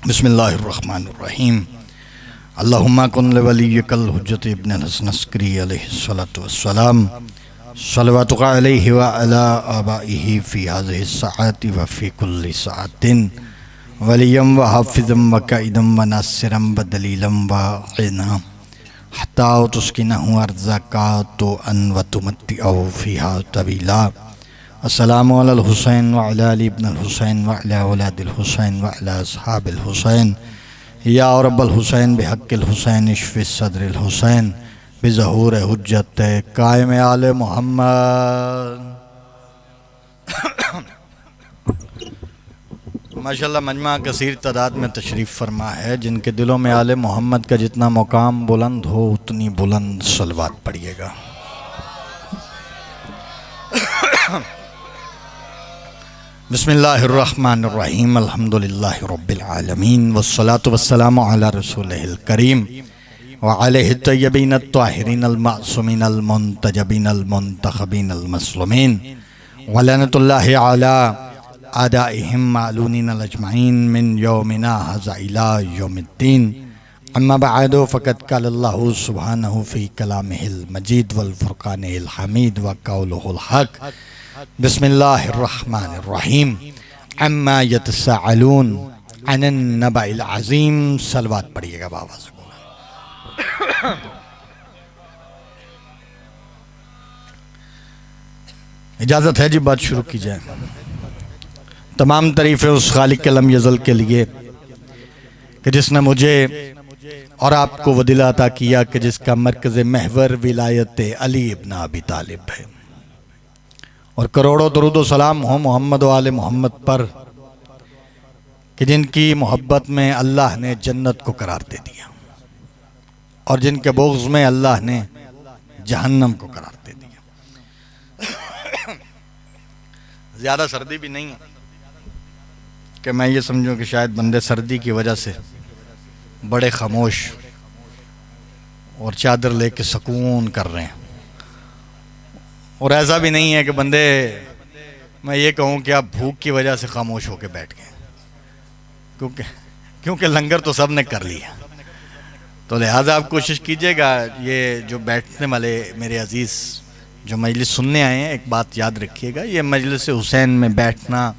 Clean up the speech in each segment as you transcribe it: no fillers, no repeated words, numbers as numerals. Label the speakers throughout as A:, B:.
A: बिस्मिल्लाहिर्रहमानिर्रहीम। अल्लाहुम्मा कुन लिवलिय्यकल हुज्जत इब्न हसन अस्करी अलैहिस्सलातु वस्सलाम सल्लवातुका अलैहि व अला आबाइहि फ़ी हाज़िहि स्सआति व फ़ी कुल्लि सआतिन वलिय्यम व हाफ़िज़म व काइदम व नासिरम व दलीलम व इना हत्ता तुस्किनहु अर्ज़का तो अन व तुमत्तिअहु फ़ीहा तवीला। अस्सलामु अलल हुसैन व अला अली इब्नुल हुसैन व अला औलादिल हुसैन व अला अस्हाबिल हुसैन या रब्बल हुसैन बिहक़्क़िल हुसैन इश्फ़ि सद्रिल हुसैन बिज़हूर हुज्जत कायम आले मोहम्मद। माशाअल्लाह मजमा कसीर तादाद में तशरीफ़ फरमा है। जिनके दिलों में आले मोहम्मद का जितना मुकाम बुलंद हो उतनी बुलंद सलवात पढ़िएगा। बिस्मिल्लाहिर्रहमानिर्रहीम। अल्हम्दुलिल्लाहि रब्बिल आलमीन वस्सलातु वस्सलामु अला रसूलिहिल करीम व अलैहि तय्यबीन अत्ताहिरीन अल मासूमीन अल मुंतजबीन अल मुंतखबीन अल मस्लूमीन व लअनतुल्लाहि अला आदाइहिम मालूनीन अजमईन मिन यौमिना हाज़ा इला यौमिद्दीन। अम्मा बअदु फ़क़द क़ालल्लाहु सुब्हानहु फ़ी कलामिहिल मजीद वल फ़ुरक़ानिल हमीद व क़ौलुहुल हक़। बिस्मिल्लाहिर्रहमानिर्रहीम। अम्मा यतसाअलून अनिन नबइल अज़ीम। सलवात पढ़िएगा बाबा से। इजाज़त है जी, बात शुरू की जाए। तमाम तारीफ़ें उस खालिक के लम यज़ल के लिए कि जिसने मुझे और आपको वो दिल अता किया कि जिसका मरकज़ महवर विलायत अली इब्न अबी तालिब है। और करोड़ों दरूद व सलाम हो मोहम्मद व आले मोहम्मद पर कि जिनकी मोहब्बत में अल्लाह ने जन्नत को करार दे दिया और जिनके बुग़्ज़ में अल्लाह ने जहन्नम को करार दे दिया। ज़्यादा सर्दी भी नहीं है कि मैं ये समझूं कि शायद बंदे सर्दी की वजह से बड़े खामोश और चादर लेके सुकून कर रहे हैं। और ऐसा भी नहीं है कि बंदे मैं ये कहूँ कि आप भूख की वजह से खामोश होकर बैठ गए, क्योंकि लंगर तो सब ने कर लिया। तो लिहाजा आप कोशिश कीजिएगा, ये जो बैठने वाले मेरे अजीज़ जो मजलिस सुनने आए हैं, एक बात याद रखिएगा, ये मजलिस हुसैन में बैठना,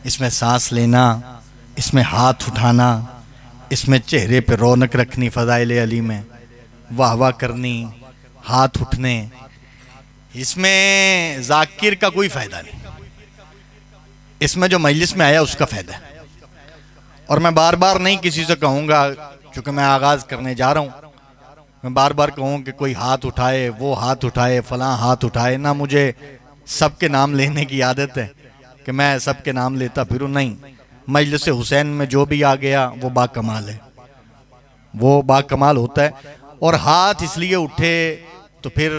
A: इसमें सांस लेना, इसमें हाथ उठाना, इसमें चेहरे पे रौनक रखनी, फ़ज़ाइल अली में वाह वाह करनी, हाथ उठने, इसमें जाकिर का कोई फ़ायदा नहीं। इसमें जो मजलिस में आया उसका फ़ायदा है। और मैं बार बार नहीं किसी से कहूँगा, चूँकि मैं आगाज़ करने जा रहा हूँ, मैं बार बार कहूँ कि कोई हाथ उठाए, वो हाथ उठाए, फ़लाँ हाथ उठाए ना। मुझे सबके नाम लेने की आदत है कि मैं सबके नाम लेता फिरूँ, नहीं। मजलिस हुसैन में जो भी आ गया वो बाकमाल है, वो बाकमाल होता है। और हाथ इसलिए उठे तो फिर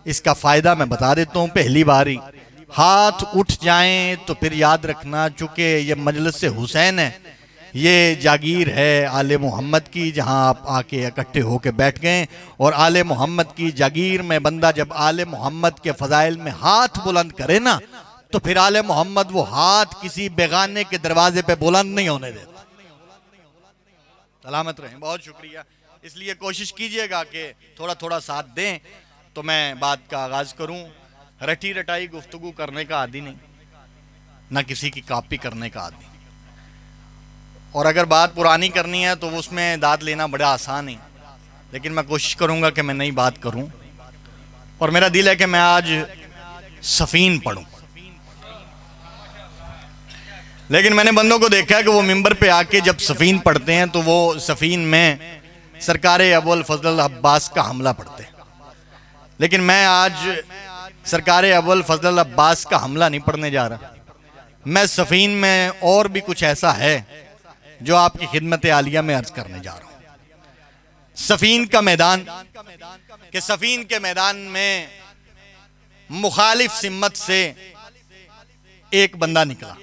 A: इसका फ़ायदा मैं बता देता हूँ। पहली बारी हाथ उठ जाएं तो फिर याद रखना, चूँकि ये मजलिस हुसैन है, ये जागीर है आले मोहम्मद की, जहाँ आप आके इकट्ठे होके बैठ गए। और आले मोहम्मद की जागीर में बंदा जब आले मोहम्मद के फ़ज़ाइल में हाथ बुलंद करे ना, तो फिर आले मोहम्मद वो हाथ किसी बेगाने के दरवाजे पे बुलंद नहीं होने देता। सलामत रहें, बहुत शुक्रिया। इसलिए कोशिश कीजिएगा कि थोड़ा थोड़ा साथ दें तो मैं बात का आगाज़ करूं। रटी रटाई गुफ्तगू करने का आदी नहीं, ना किसी की कॉपी करने का आदी। और अगर बात पुरानी करनी है तो उसमें दाद लेना बड़ा आसान है, लेकिन मैं कोशिश करूंगा कि मैं नई बात करूं। और मेरा दिल है कि मैं आज सफ़ीन पढ़ूं, लेकिन मैंने बंदों को देखा है कि वो मिंबर पे आके जब सफ़ीन पढ़ते हैं तो वो सफ़ीन में सरकार अबुल फजल अब्बास का हमला पढ़ते हैं। लेकिन मैं आज सरकार अबुल फजल अब्बास का हमला नहीं पढ़ने जा रहा। मैं सफ़ीन में और भी कुछ ऐसा है जो आपकी खिदमत आलिया में अर्ज करने जा रहा हूँ। सफ़ीन का मैदान, कि सफ़ीन के मैदान में मुखालिफ सिम्मत से एक बंदा निकला।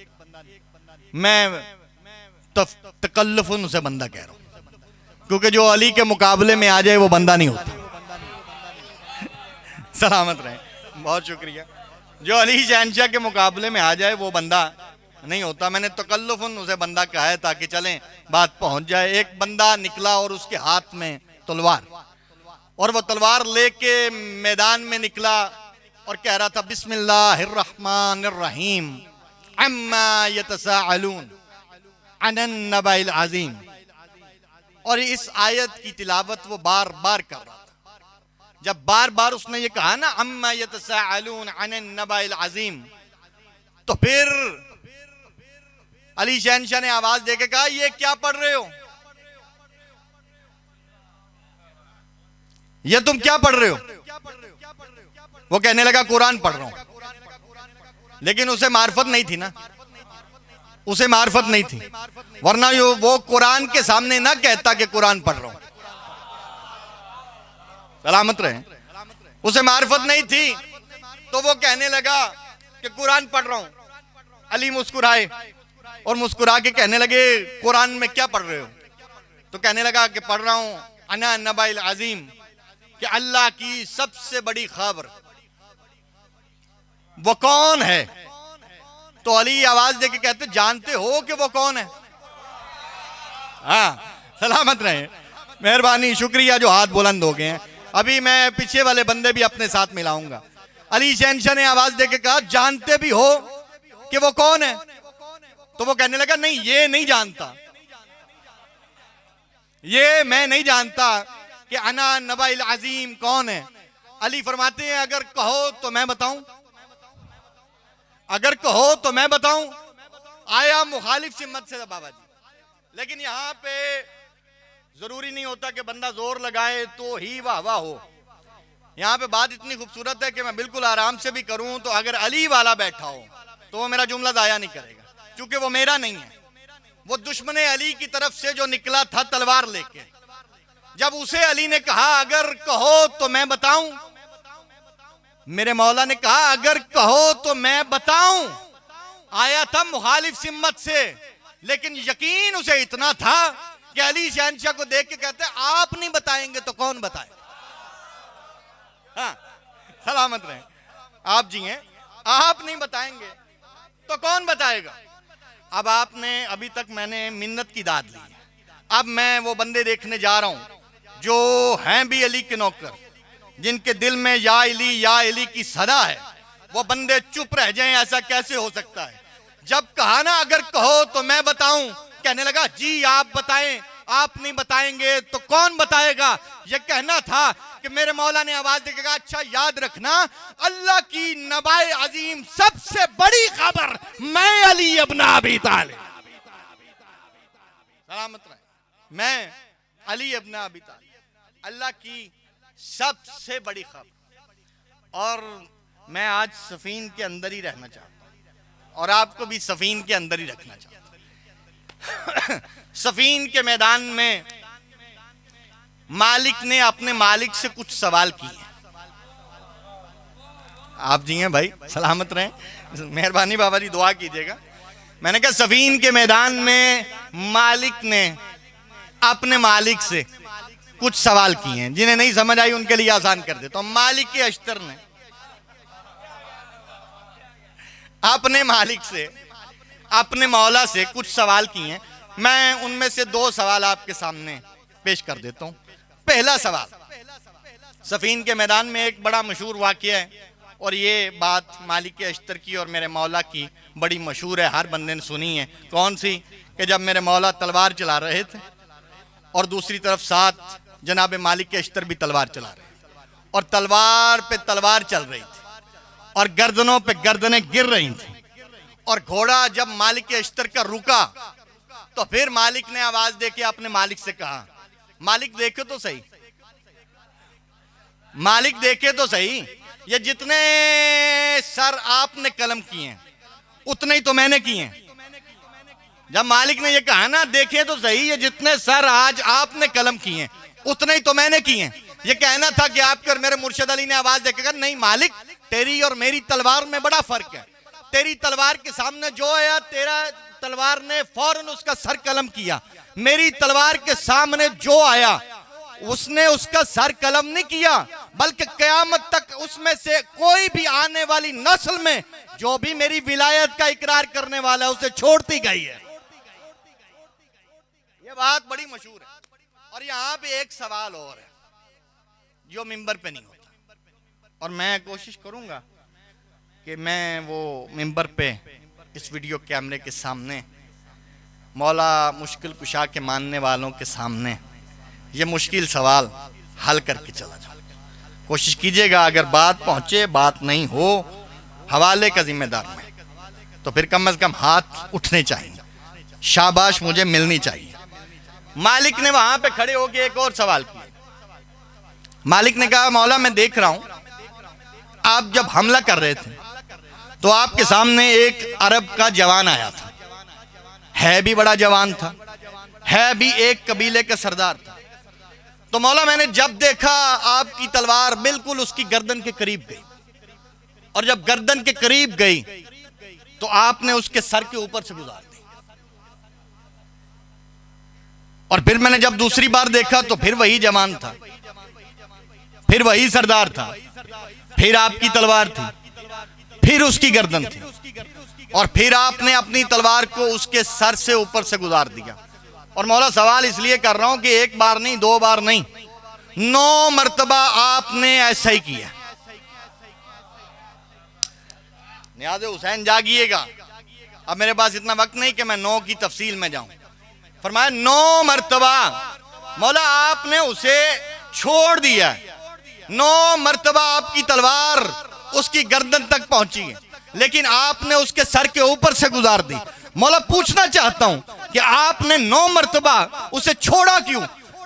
A: मैं तकल्लुफ़न उसे बंदा कह रहा हूँ, क्योंकि जो अली के मुकाबले में आ जाए वो बंदा नहीं होता। सलामत रहें, बहुत शुक्रिया। जो अली शहंशाह के मुकाबले में आ जाए वो बंदा नहीं होता। मैंने तकल्लुफन उसे बंदा कहा है ताकि चलें बात पहुंच जाए। एक बंदा निकला और उसके हाथ में तलवार, और वो तलवार लेके मैदान में निकला और कह रहा था बिस्मिल्लाहिर्रहमानिर्रहीम अम्मा यतसाअलून अनिन नबाइल अज़ीम। और इस आयत की तिलावत वो बार बार कर रहा था। जब बार बार उसने ये कहा ना अम्मा यतसाअलून अनिन नबाइल अज़ीम, तो फिर अली शहनशाह ने आवाज देके कहा ये क्या पढ़ रहे हो, ये तुम क्या पढ़ रहे हो। वो कहने लगा कुरान पढ़ रहा हूं। लेकिन उसे मार्फत नहीं थी ना, उसे मार्फत नहीं थी, वरना वो कुरान के सामने ना कहता कि कुरान पढ़ रहा हूं। सलामत रहे। उसे मार्फत नहीं थी तो वो कहने लगा कि कुरान पढ़ रहा हूं। अली मुस्कुराए और मुस्कुरा के कहने लगे कुरान में क्या पढ़ रहे हो। तो कहने लगा कि पढ़ रहा हूं अना नबाइल अजीम, कि अल्लाह की सबसे बड़ी खबर वो कौन है। तो अली आवाज देके कहते जानते हो कि वो कौन है। हाँ, सलामत रहे, मेहरबानी, शुक्रिया जो हाथ बुलंद हो गए हैं। अभी मैं पीछे वाले बंदे भी अपने साथ मिलाऊंगा। अली शहनशाह ने आवाज देके कहा जानते भी हो कि वो कौन है। तो वो कहने लगा नहीं, ये नहीं जानता, ये मैं नहीं जानता कि अना नबाइल अजीम कौन है। अली फरमाते हैं अगर कहो तो मैं बताऊं, अगर कहो तो मैं बताऊं। आया मुखालिफ सिम्मत से बाबा जी, लेकिन यहां पे जरूरी नहीं होता कि बंदा जोर लगाए तो ही वाह वाह हो। यहां पे बात इतनी खूबसूरत है कि मैं बिल्कुल आराम से भी करूं तो अगर अली वाला बैठा हो तो वो मेरा जुमला जाया नहीं करेगा, क्योंकि वो मेरा नहीं है। वो दुश्मन अली की तरफ से जो निकला था तलवार लेके, जब उसे अली ने कहा अगर कहो तो मैं बताऊं, मेरे मौला ने कहा अगर कहो तो मैं बताऊं। आया था मुखालिफ सिम्मत से, लेकिन यकीन उसे इतना था कि अली शहनशाह को देख के कहते आप नहीं बताएंगे तो कौन बताए। हाँ, सलामत रहे, आप जी हैं, आप नहीं बताएंगे तो कौन बताएगा। अब आपने अभी तक मैंने मिन्नत की दाद ली है, अब मैं वो बंदे देखने जा रहा हूं जो हैं भी अली के नौकर, जिनके दिल में या अली की सदा है। वो बंदे चुप रह जाएं, ऐसा कैसे हो सकता है। जब कहा ना अगर कहो तो मैं बताऊं, कहने लगा जी आप बताएं, आप नहीं बताएंगे तो कौन बताएगा। यह कहना था कि मेरे मौला ने आवाज देकर कहा अच्छा याद रखना अल्लाह की नबाए अजीम सबसे बड़ी खबर मैं अली इब्न अबी तालिब। सलामत रहे, मैं अली इब्न अबी तालिब, अल्लाह की सबसे बड़ी खबर। और मैं आज सफीन के अंदर ही रहना चाहता हूं और आपको भी सफीन के अंदर ही रखना चाहता हूं। सफीन के मैदान में मालिक ने अपने मालिक से कुछ सवाल किए। आप जी हैं भाई, सलामत रहें, मेहरबानी बाबा जी दुआ कीजिएगा। मैंने कहा सफीन के मैदान में मालिक ने अपने मालिक से कुछ सवाल किए हैं, जिन्हें नहीं समझ आई उनके लिए आसान कर देता हूं। मालिक के अश्तर ने अपने मालिक से, अपने मौला से कुछ सवाल किए हैं। मैं उनमें से दो सवाल आपके सामने पेश कर देता हूं। पहला सवाल, सफीन के मैदान में एक बड़ा मशहूर वाकया है, और ये बात मालिक के अश्तर की और मेरे मौला की बड़ी मशहूर है, हर बंदे ने सुनी है। कौन सी? कि जब मेरे मौला तलवार चला रहे थे और दूसरी तरफ साथ जनाब मालिक के अश्तर भी तलवार चला रहे थे, और तलवार पे तलवार चल रही थी और गर्दनों पे गर्दनें गिर रही थी। और घोड़ा जब मालिक के अश्तर का रुका तो फिर मालिक ने आवाज देके अपने मालिक से कहा मालिक देखे तो सही, मालिक देखे तो सही, ये जितने सर आपने कलम किए हैं उतने ही तो मैंने किए हैं। जब मालिक ने ये कहा ना देखे तो सही, ये जितने सर आज आपने कलम किए हैं उतने ही तो मैंने किए हैं। ये कहना था कि आपके और मेरे मुर्शिद अली ने आवाज देकर कहा नहीं मालिक, तेरी और मेरी तलवार में बड़ा फर्क है। तेरी तलवार के सामने जो आया तेरा तलवार ने फौरन उसका सर कलम किया, मेरी तलवार के सामने जो आया उसने उसका सर कलम नहीं किया, बल्कि कयामत तक उसमें से कोई भी आने वाली नस्ल में जो भी मेरी विलायत का इकरार करने वाला है उसे छोड़ती गई है। ये बात बड़ी मशहूर है। और यहां पे एक सवाल और है जो मिंबर पे नहीं होता, और मैं कोशिश करूंगा कि मैं वो मिंबर पे इस वीडियो कैमरे के सामने मौला मुश्किल कुशा के मानने वालों के सामने ये मुश्किल सवाल हल करके चला जाऊं। कोशिश कीजिएगा, अगर बात पहुंचे, बात नहीं हो, हवाले का जिम्मेदार मैं, तो फिर कम से कम हाथ उठने चाहिए, शाबाश मुझे मिलनी चाहिए। मालिक ने वहां पे खड़े होकर एक और सवाल किया। मालिक ने कहा, मौला मैं देख रहा हूं आप जब हमला कर रहे थे तो आपके सामने एक अरब का जवान आया था, है भी बड़ा जवान था, है भी एक कबीले का सरदार था। तो मौला मैंने जब देखा आपकी तलवार बिल्कुल उसकी गर्दन के करीब गई, और जब गर्दन के करीब गई तो आपने उसके सर के ऊपर से गुजार दी। और फिर मैंने जब दूसरी बार देखा तो फिर वही जवान था, फिर वही सरदार था, फिर आपकी तलवार थी, फिर उसकी गर्दन थी, और फिर आपने अपनी तलवार को उसके सर से ऊपर से गुजार दिया। और मौला सवाल इसलिए कर रहा हूं कि एक बार नहीं, दो बार नहीं, 9 मर्तबा आपने ऐसा ही किया। नियाज़े हुसैन जागिएगा, अब मेरे पास इतना वक्त नहीं कि मैं 9 की तफसील में जाऊं। फरमाया 9 मर्तबा मौला आपने उसे छोड़ दिया, 9 मर्तबा आपकी तलवार उसकी गर्दन तक पहुंची है, लेकिन आपने उसके सर के ऊपर से गुजार दी। मौला पूछना चाहता हूं कि आपने 9 मर्तबा उसे छोड़ा क्यों?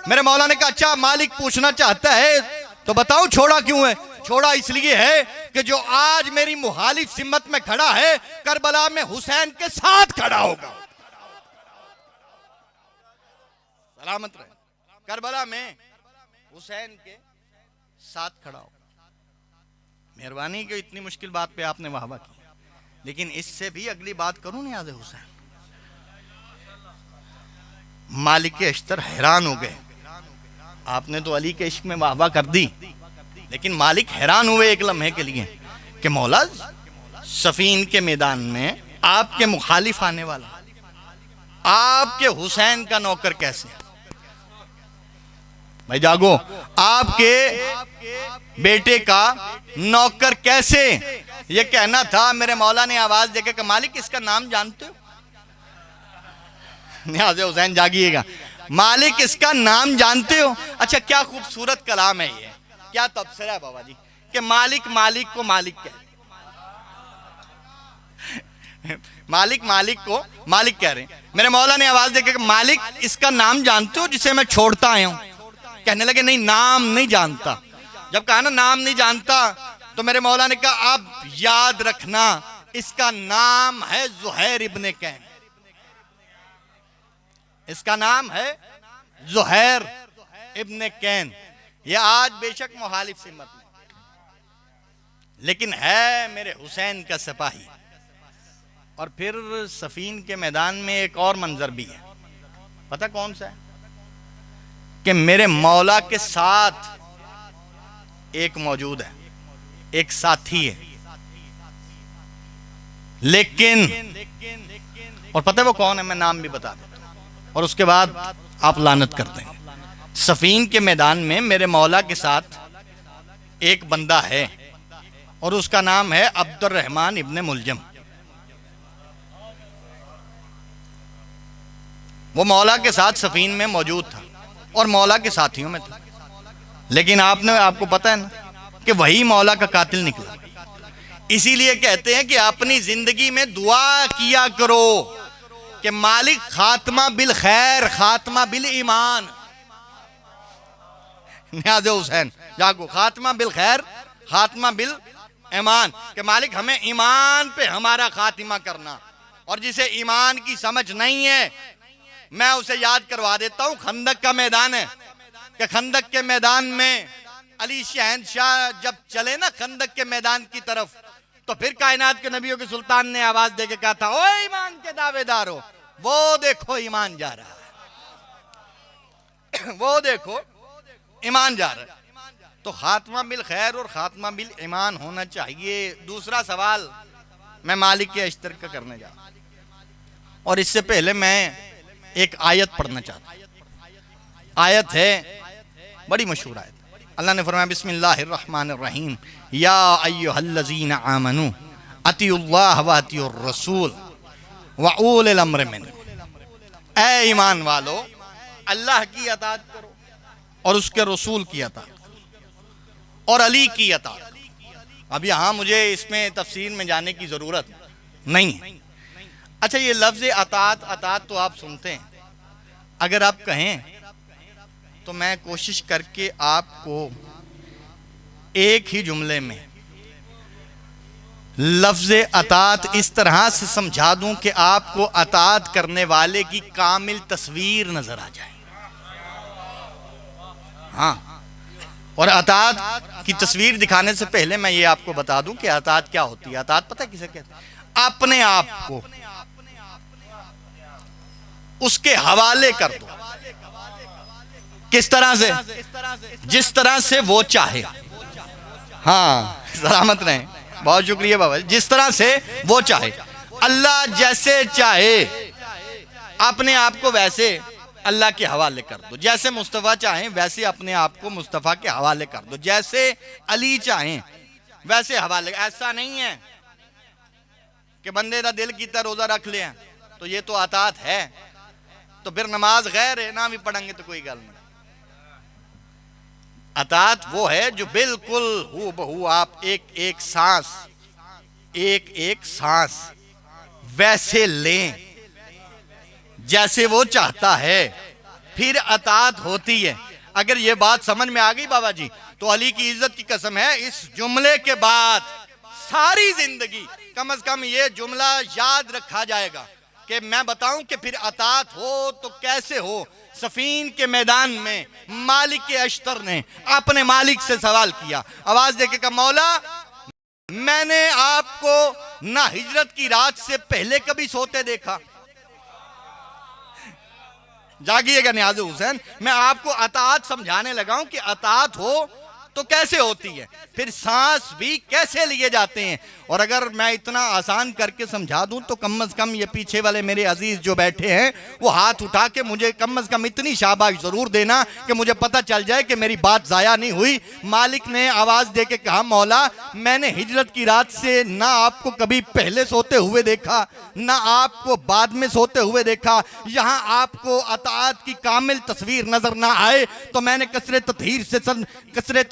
A: मेरे मौला ने कहा, अच्छा मालिक पूछना चाहता है तो बताओ छोड़ा क्यों है? छोड़ा इसलिए है कि जो आज मेरी मुहालिफ सिम्मत में खड़ा है, करबला में हुसैन के साथ खड़ा होगा। सलामत रहे, करबला में हुसैन के साथ खड़ा होगा। मेहरबानी कि इतनी मुश्किल बात पे आपने वाहवा की, लेकिन इससे भी अगली बात करूं नियाज़े हुसैन। मालिक अश्तर हैरान हो गए, आपने तो अली के इश्क में वाहवा कर दी, लेकिन मालिक हैरान हुए एक लम्हे के लिए कि मौला सफीन के मैदान में आपके मुखालिफ आने वाला, आपके हुसैन का नौकर कैसे? भाई जागो, आपके बेटे का नौकर कैसे? ये कहना था। मेरे मौला ने आवाज देके कि मालिक इसका नाम जानते हो? नियाज़े हुसैन जागिएगा, मालिक इसका नाम जानते हो? अच्छा क्या खूबसूरत कलाम है ये, क्या तबसरा है बाबा जी कि मालिक मालिक को मालिक कह रहे, मालिक मालिक को मालिक कह रहे हैं। मेरे मौला ने आवाज देके कि मालिक इसका नाम जानते हो जिसे मैं छोड़ता आया हूं? कहने लगे नहीं, नाम नहीं जानता। जब कहा ना नाम नहीं जानता, तो मेरे मौला ने कहा आप याद रखना इसका नाम है ज़ुहैर इब्ने कैन, इसका नाम है ज़ुहैर इब्ने कैन। ये आज बेशक मुखालिफ सिम्मत में, लेकिन है मेरे हुसैन का सिपाही। और फिर सफीन के मैदान में एक और मंजर भी है, पता कौन सा है? कि मेरे मौला के साथ एक मौजूद है, एक साथी है, लेकिन और पता है वो कौन है? मैं नाम भी बता देता हूं और उसके बाद आप लानत कर देंगे। सफीन के मैदान में मेरे मौला के साथ एक बंदा है और उसका नाम है अब्दुर्रहमान इब्ने मुलजम। वो मौला के साथ सफीन में मौजूद था और मौला के साथियों में था, लेकिन आपको पता है ना कि वही मौला का कातिल निकला। इसीलिए कहते हैं कि अपनी जिंदगी में दुआ किया करो कि मालिक खात्मा बिल खैर, खात्मा बिल ईमान। नियाज़े हुसैन जागो, खात्मा बिल खैर, खात्मा बिल ईमान, कि मालिक हमें ईमान पे हमारा खात्मा करना। और जिसे ईमान की समझ नहीं है, मैं उसे याद करवा देता हूं, खंदक का मैदान है कि खंदक के मैदान में अली शहंशाह जब चले ना खंदक के मैदान की तरफ, तो फिर कायनात के नबियों के सुल्तान ने आवाज देके कहा था, ओ ईमान के दावेदारो, वो देखो ईमान जा रहा है, वो देखो ईमान जा रहा है। तो खात्मा बिल खैर और खात्मा बिल ईमान होना चाहिए। दूसरा सवाल मैं मालिक के अश्तर का करने जा रहा हूं। और इससे पहले मैं एक आयत पढ़ना चाहता हूं। आयत है बड़ी मशहूर आयत। अल्लाह ने फरमाया बिस्मिल्लाहिर्रहमानिर्रहीम या अय्युहल्लज़ीना आमनू अतिउल्लाह व अतिउर रसूल व उलिल अम्र मिनकुम। ऐ ईमान वालो, अल्लाह की अताअत करो और उसके रसूल की अताअत करो और अली की अताअत करो। अब यहाँ मुझे इसमें तफसील में जाने की ज़रूरत नहीं है। अच्छा, ये लफ्ज़ अताअत अताअत तो आप सुनते हैं। अगर आप कहें तो मैं कोशिश करके आपको एक ही जुमले में लफ्ज़ अताअत इस तरह से समझा दूं कि आपको अताअत करने वाले की कामिल तस्वीर नजर आ जाए। हाँ, और अताअत की तस्वीर दिखाने से पहले मैं ये आपको बता दूं कि अताअत क्या होती है। अताअत पता है किसे कहते हैं? अपने आप को उसके हवाले कर दो। किस तरह से? जिस तरह से वो चाहे। हाँ, सलामत रहे, बहुत शुक्रिया बाबा। जिस तरह से वो चाहे, अल्लाह जैसे चाहे अपने आप को वैसे अल्लाह के हवाले कर दो। जैसे मुस्तफ़ा चाहें वैसे अपने आप को मुस्तफ़ा के हवाले कर दो। जैसे अली चाहें वैसे हवाले। ऐसा नहीं है कि बंदे का दिल कीता रोजा रख लिया तो ये तो अताअत है, तो फिर नमाज गैर है ना भी पढ़ेंगे तो कोई गल नहीं। अताअत वो है जो बिल्कुल हू बहू आप एक एक सांस वैसे लें जैसे वो चाहता है, फिर अताअत होती है। अगर ये बात समझ में आ गई बाबा जी, तो अली की इज्जत की कसम है, इस जुमले के बाद सारी जिंदगी कम से कम ये जुमला याद रखा जाएगा कि मैं बताऊं कि फिर अताअत हो तो कैसे हो। सफीन के मैदान में मालिक के अश्तर ने अपने मालिक से सवाल किया, आवाज देके कहा, मौला मैंने आपको ना हिजरत की रात से पहले कभी सोते देखा। जागिएगा नियाज़ हुसैन, मैं आपको अताअत समझाने लगा हूं कि अताअत हो तो कैसे होती है, फिर सांस भी कैसे लिए जाते हैं। और अगर मैं इतना आसान करके समझा दूं तो कम से कम ये पीछे वाले मेरे अजीज जो बैठे हैं वो हाथ उठा के मुझे कम से कम इतनी शाबाश जरूर देना कि मुझे पता चल जाए कि मेरी बात जाया नहीं हुई। मालिक ने आवाज दे के कहा, मौला मैंने हिजरत की रात से ना आपको कभी पहले सोते हुए देखा ना आपको बाद में सोते हुए देखा। यहाँ आपको अताअत की कामिल तस्वीर नजर ना आए तो मैंने कसरत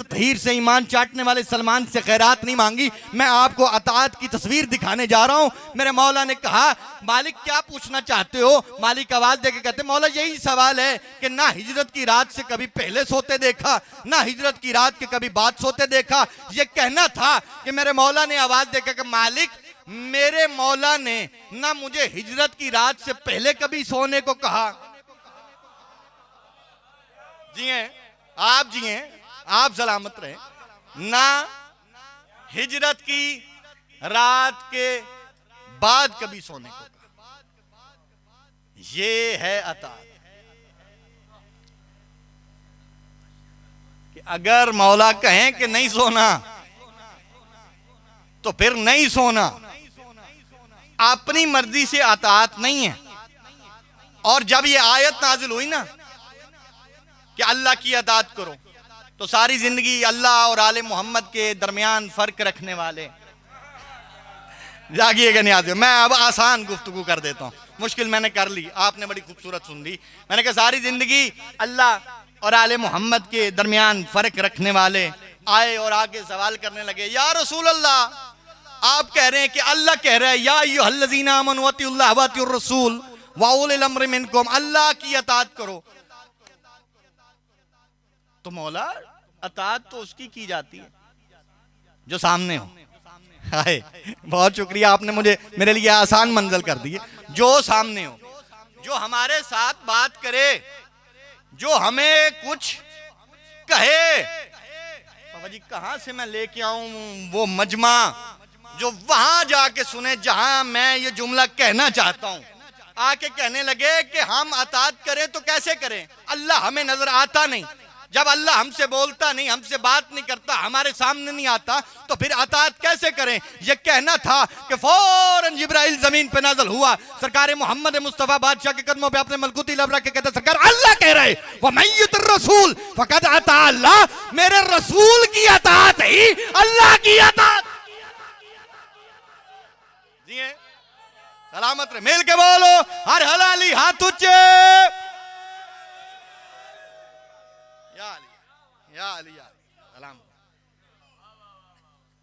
A: ततहीर से ईमान चाटने वाले सलमान से खैरात नहीं मांगी, मैं आपको अताअत की तस्वीर दिखाने जा रहा हूं। मेरे मौला ने कहा, मालिक क्या पूछना चाहते हो? मालिक आवाज देके कहते, मौला यही सवाल है कि ना हिजरत की रात से कभी पहले सोते देखा ना हिजरत की रात के कभी बाद सोते देखा। ये कहना था कि मेरे मौला ने आवाज देके कहा, मालिक मेरे मौला ने ना मुझे हिजरत की रात से पहले कभी सोने को कहा। जिए आप, जिए आप, सलामत रहे, ना हिजरत की रात के बाद कभी सोने को कहा। ये है अताअत कि अगर मौला कहें कि नहीं सोना तो फिर नहीं सोना, अपनी मर्जी से अताअत नहीं है। और जब ये आयत नाजिल हुई ना कि अल्लाह की अताअत करो, तो सारी जिंदगी अल्लाह और आले मोहम्मद के दरमियान फर्क रखने वाले, जागिएगा नियाज़, मैं अब आसान गुफ्तगू कर देता हूँ, मुश्किल मैंने कर ली, आपने बड़ी खूबसूरत सुन ली। मैंने कहा सारी जिंदगी अल्लाह और आले मोहम्मद के दरमियान फर्क रखने वाले आए और आके सवाल करने लगे, या रसूल अल्लाह, आप कह रहे हैं कि अल्लाह कह रहा है या अय्युहल्लज़ीना आमनू अतिउल्लाह व अतिउर रसूल व उलिल अम्रि मिनकुम, अल्लाह की अताअत करो। तो मौला अताअत तो उसकी की जाती है जो सामने हो। हाय, बहुत शुक्रिया, आपने मुझे मेरे लिए आसान मंजिल कर दी है। जो सामने हो, जो हमारे साथ बात करे, जो हमें कुछ कहे। बाबा जी कहां से मैं लेके आऊं वो मजमा जो वहां जाके सुने जहां मैं ये जुमला कहना चाहता हूं, आके कहने लगे कि हम अताअत करें तो कैसे करें, अल्लाह हमें नजर आता नहीं। जब अल्लाह हमसे बोलता नहीं, हमसे बात नहीं करता, हमारे सामने नहीं आता, तो फिर अताअत कैसे करें। यह कहना था कि जिब्राइल जमीन पे नाज़िल हुआ, सरकार मोहम्मद मुस्तफ़ा बादशाह के कदमों पे अपने मलकूती लब रख के कहते सरकार अल्लाह कह रहे व मय्यत रसूल फकद अता अल्लाह, मेरे रसूल की अताअत ही अल्लाह की अताअत। जी है, सलामत रहे, मिल के बोलो हर हलाली हाथ ऊंचे। या अली या अली या सलाम।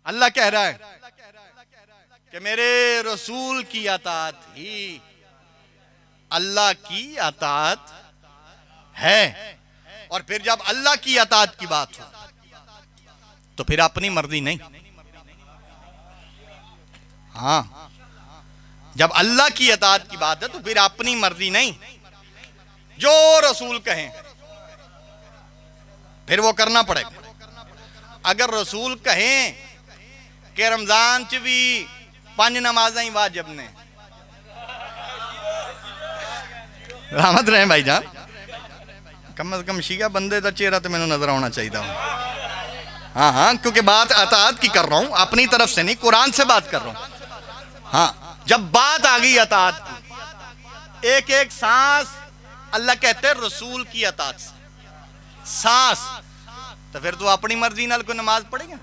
A: अल्लाह कह रहा है कि मेरे रसूल की अताअत ही अल्लाह की अताअत है। और फिर जब अल्लाह की अताअत की बात हो तो फिर अपनी मर्जी नहीं। हाँ, जब अल्लाह की अताअत की बात है तो फिर अपनी मर्जी नहीं, जो रसूल कहें फिर वो करना पड़ेगा। अगर रसूल कहें कि रमजान च भी 5 नमाज़ां ही वाजिब ने, रहमत रहे भाई जान, कम से कम शिया बंदे का चेहरा तो मैंने नजर आना चाहिए। हाँ हाँ, क्योंकि बात अताअत की कर रहा हूं, अपनी तरफ से नहीं, कुरान से बात कर रहा हूं। हाँ, जब बात आ गई अताअत की, एक एक सांस अल्लाह कहते हैं रसूल की अताअत से सांस, तो फिर तू अपनी मर्जी नाल कोई नमाज पढ़ेगा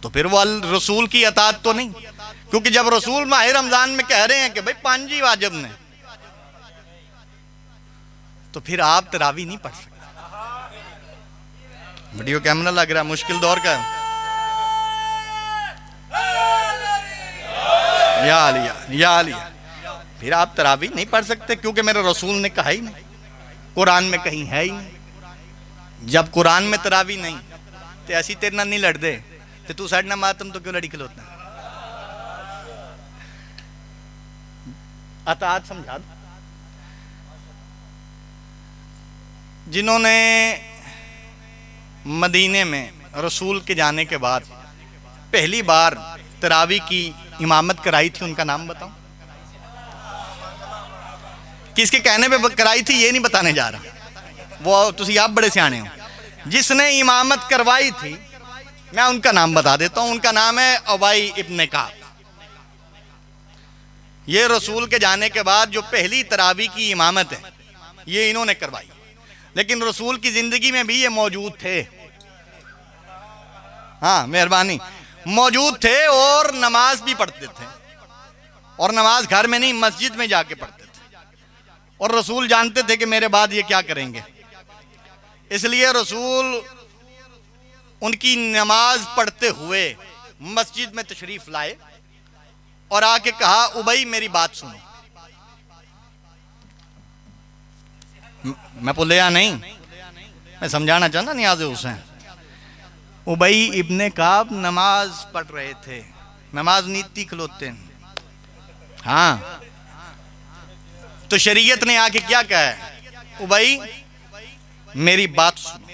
A: तो फिर वो रसूल की अताअत तो नहीं। क्योंकि जब रसूल माह रमजान में कह रहे हैं कि भाई 5 ही वाजिब ने, तो फिर आप तरावी नहीं पढ़ सकते। वीडियो कैमरा लग रहा है, मुश्किल दौर का है। या लिया या लिया, फिर आप तरावी नहीं पढ़ सकते क्योंकि मेरे रसूल ने कहा ही नहीं, कुरान में कहीं है ही नहीं। जब कुरान में तरावी नहीं तो ऐसी तेरे नाल नहीं लड़ते, तो तू साढ़े ना मातम तो क्यों लड़ी खलोता। अताअत समझा दो। जिन्होंने मदीने में रसूल के जाने के बाद पहली बार तरावी की इमामत कराई थी, उनका नाम बताओ। किसके कहने पे कराई थी ये नहीं बताने जा रहा, वो तुसी आप बड़े सियाने हो। जिसने इमामत करवाई थी मैं उनका नाम बता देता हूं, उनका नाम है उबई इब्न काब। ये रसूल के जाने के बाद जो पहली तरावी की इमामत है ये इन्होंने करवाई, लेकिन रसूल की जिंदगी में भी ये मौजूद थे। हाँ मेहरबानी, मौजूद थे और नमाज भी पढ़ते थे, और नमाज घर में नहीं मस्जिद में जाके पढ़ते थे। और रसूल जानते थे कि मेरे बाद ये क्या करेंगे, इसलिए रसूल उनकी नमाज पढ़ते हुए मस्जिद में तशरीफ लाए और आके कहा उबई मेरी बात सुनो। मैं पुलिया नहीं, मैं समझाना चाहता नियाज़ हुसैन। उबई इब्ने काब नमाज पढ़ रहे थे, नमाज नीति खलोते हैं। हाँ, तो शरीयत ने आके क्या कहा है, उबई मेरी बात सुनो।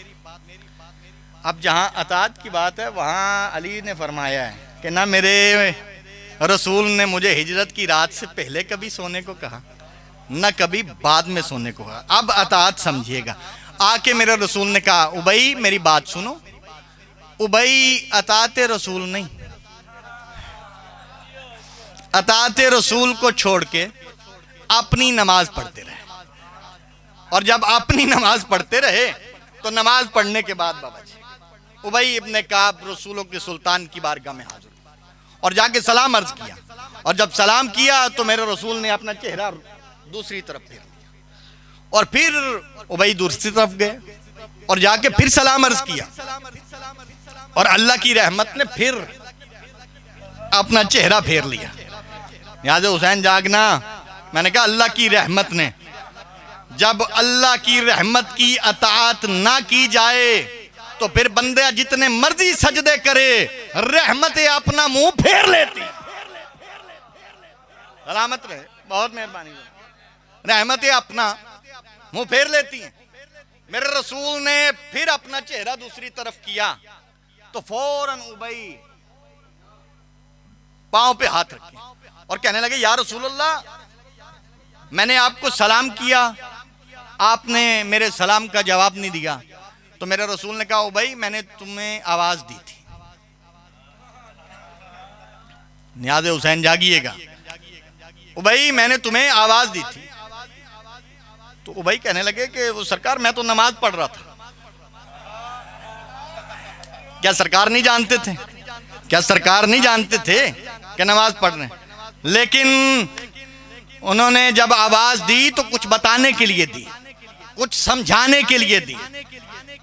A: अब जहां अताअत की बात है वहां अली ने फरमाया है कि ना मेरे रसूल ने मुझे हिजरत की रात से पहले कभी सोने को कहा, न कभी बाद में सोने को कहा। अब अताअत समझिएगा, आके मेरे रसूल ने कहा उबई मेरी बात सुनो। उबई अताअत रसूल नहीं, अताअत रसूल को छोड़ के अपनी नमाज पढ़ते रहे, और जब अपनी नमाज पढ़ते रहे तो नमाज पढ़ने के बाद बाबा जी उबई इब्ने काब रसूलों के सुल्तान की बारगाह में हाजिर हुआ और जाके सलाम अर्ज किया। और जब सलाम किया तो मेरे रसूल ने अपना चेहरा दूसरी तरफ फेर लिया, और फिर उबई दूसरी तरफ गए और जाके फिर सलाम अर्ज किया, और अल्लाह की रहमत ने फिर अपना चेहरा फेर लिया। याद है हुसैन जागना, मैंने कहा अल्लाह की रहमत ने, जब अल्लाह की रहमत की अताअत ना की जाए तो फिर बंदे जितने मर्जी सजदे करे रहमत अपना मुंह फेर लेती। सलामत रहे, बहुत मेहरबानी, रहमत अपना मुंह फेर लेती हैं। मेरे रसूल ने फिर अपना चेहरा दूसरी तरफ किया तो फौरन उबई पांव पे हाथ रखे और कहने लगे या रसूलल्लाह, मैंने आपको सलाम किया, आपने मेरे सलाम का जवाब नहीं दिया। तो मेरे रसूल ने कहा उबई मैंने तुम्हें आवाज दी थी, नियाज़ हुसैन जागिएगा, उबई मैंने तुम्हें आवाज दी थी। तो उबई कहने लगे कि वो सरकार मैं तो नमाज पढ़ रहा था। क्या सरकार नहीं जानते थे? क्या सरकार नहीं जानते थे कि नमाज पढ़ रहे हैं? लेकिन उन्होंने जब आवाज दी तो कुछ बताने के लिए दी, कुछ समझाने के लिए दी।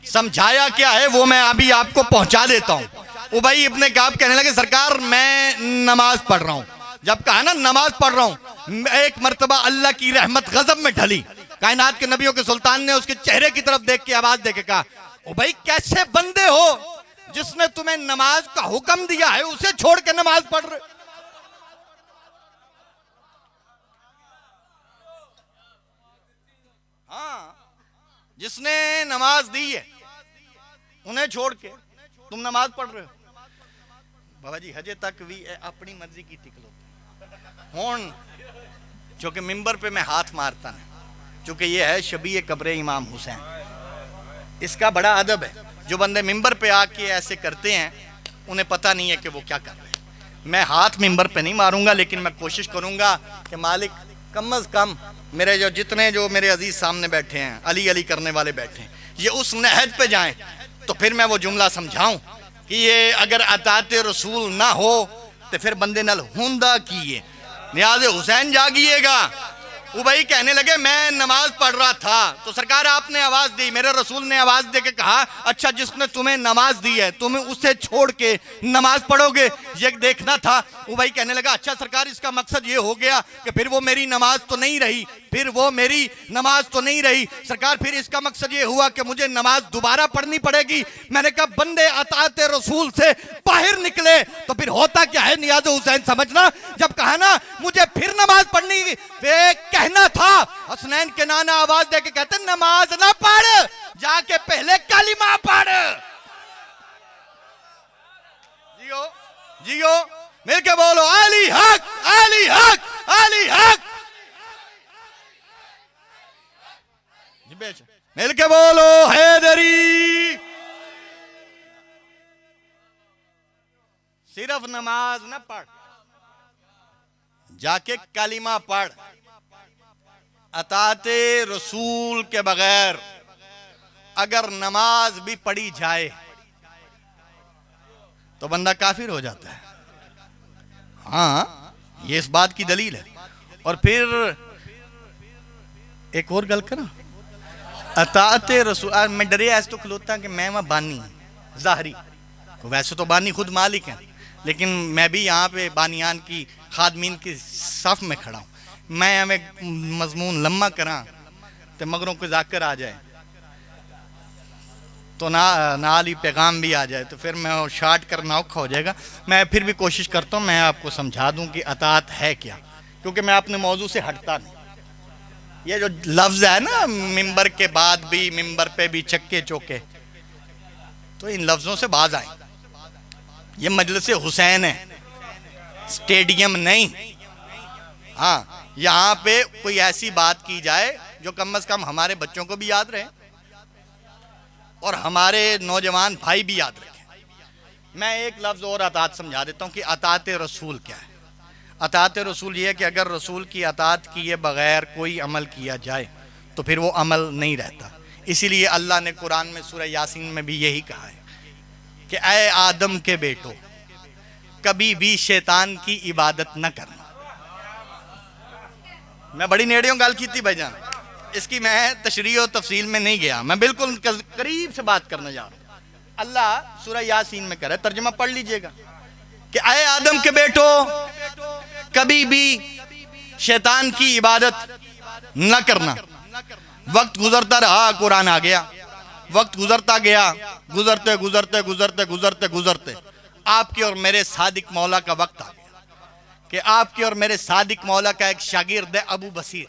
A: समझाया क्या है वो मैं अभी आपको पहुंचा देता हूं। उबई इब्ने काब कहने लगे सरकार मैं नमाज पढ़ रहा हूं। जब कहा ना नमाज पढ़ रहा हूं, एक मर्तबा अल्लाह की रहमत गजब में ढली। कायनात के नबियों के सुल्तान ने उसके चेहरे की तरफ देख के आवाज देके कहा, उबई कैसे बंदे हो जिसने तुम्हें नमाज का हुक्म दिया है उसे छोड़ के नमाज पढ़ रहे। हाँ, जिसने नमाज दी है उन्हें छोड़ के तुम नमाज पढ़ रहे हो। बाबा जी हजे तक भी अपनी मर्जी की तिकलो हूं, चूंकि मिंबर पे मैं हाथ मारता नहीं, चूंकि ये है शबीह कब्र इमाम हुसैन, इसका बड़ा अदब है। जो बंदे मिंबर पे आके ऐसे करते हैं उन्हें पता नहीं है कि वो क्या कर रहे हैं। मैं हाथ मिंबर पे नहीं मारूंगा, लेकिन मैं कोशिश करूंगा कि मालिक कम अज कम मेरे जो मेरे अजीज सामने बैठे हैं, अली अली करने वाले बैठे हैं, ये उस नहज पे जाएं तो फिर मैं वो जुमला समझाऊं कि ये अगर अताते रसूल ना हो तो फिर बंदे नल हुंदा किए। नियाज़ हुसैन जागिएगा। उबई कहने लगे मैं नमाज पढ़ रहा था तो सरकार आपने आवाज दी, मेरे रसूल ने आवाज दे के कहा अच्छा जिसने तुम्हें नमाज दी है तुम्हें उसे छोड़ के नमाज पढ़ोगे, ये देखना था। उबई कहने लगा अच्छा सरकार इसका मकसद ये हो गया कि फिर वो मेरी नमाज तो नहीं रही, सरकार फिर इसका मकसद ये हुआ कि मुझे नमाज दोबारा पढ़नी पड़ेगी। मैंने कहा बंदे अताते रसूल से बाहर निकले तो फिर होता क्या है नियाज़ हुसैन समझना। जब कहा ना मुझे फिर नमाज पढ़नी वे कहना था, हसनैन के नाना आवाज दे के कहते नमाज ना पढ़, जाके पहले कलिमा पढ़। जियो जियो मिलके बोलो अली हक अली हक अली हक। मिलके बोलो हैदरी। सिर्फ नमाज ना पढ़, जाके कलिमा पढ़। अताते रसूल के बगैर अगर नमाज भी पढ़ी जाए तो बंदा काफिर हो जाता है। हाँ ये इस बात की दलील है। और फिर एक और गल करा, अताते रसूल मैं डरे ऐसे तो खलोता कि मैं वहां बानी जाहरी, वैसे तो बानी खुद मालिक है, लेकिन मैं भी यहाँ पे बानियान की खादमीन की सफ में खड़ा हूँ। मैं हमें मजमून लम्मा करा तो मगरों को जाकर आ जाए तो नाली पैगाम भी आ जाए तो फिर मैं शार्ट करना औखा हो जाएगा। मैं फिर भी कोशिश करता हूँ मैं आपको समझा दूँ कि अतात है क्या, क्योंकि मैं अपने मौजू से हटता नहीं। ये जो लफ्ज़ है ना मिंबर के बाद भी मिंबर पे भी चक्के चौके, तो इन लफ्ज़ों से बाज आए। ये मजलिस हुसैन है, स्टेडियम नहीं। हाँ यहाँ पे कोई ऐसी बात की जाए जो कम से कम हमारे बच्चों को भी याद रहे और हमारे नौजवान भाई भी याद रखें। मैं एक लफ्ज़ और अतात समझा देता हूँ कि अताते रसूल क्या है। अताते रसूल ये है कि अगर रसूल की अतात किए बगैर कोई अमल किया जाए तो फिर वो अमल नहीं रहता। इसीलिए अल्लाह ने कुरान में सूरह यासीन में भी यही कहा है कि ऐ आदम के बेटो कभी भी शैतान की इबादत न करना। मैं बड़ी नेड़ियों गल की थी भाईजान, इसकी मैं तशरीह और तफसील में नहीं गया, मैं बिल्कुल करीब से बात करने जा रहा हूँ। अल्लाह सूरह यासीन में कह रहा है, तर्जुमा पढ़ लीजिएगा कि ऐ आदम के बेटो कभी भी शैतान की इबादत न करना। वक्त गुजरता रहा, कुरान आ गया, वक्त गुजरता गया, गुजरते गुजरते गुजरते गुजरते गुजरते आपके और मेरे सादिक मौला का वक्त आ गया कि आपके और मेरे सादिक मौला का एक शागिर्द है अबू बसीर।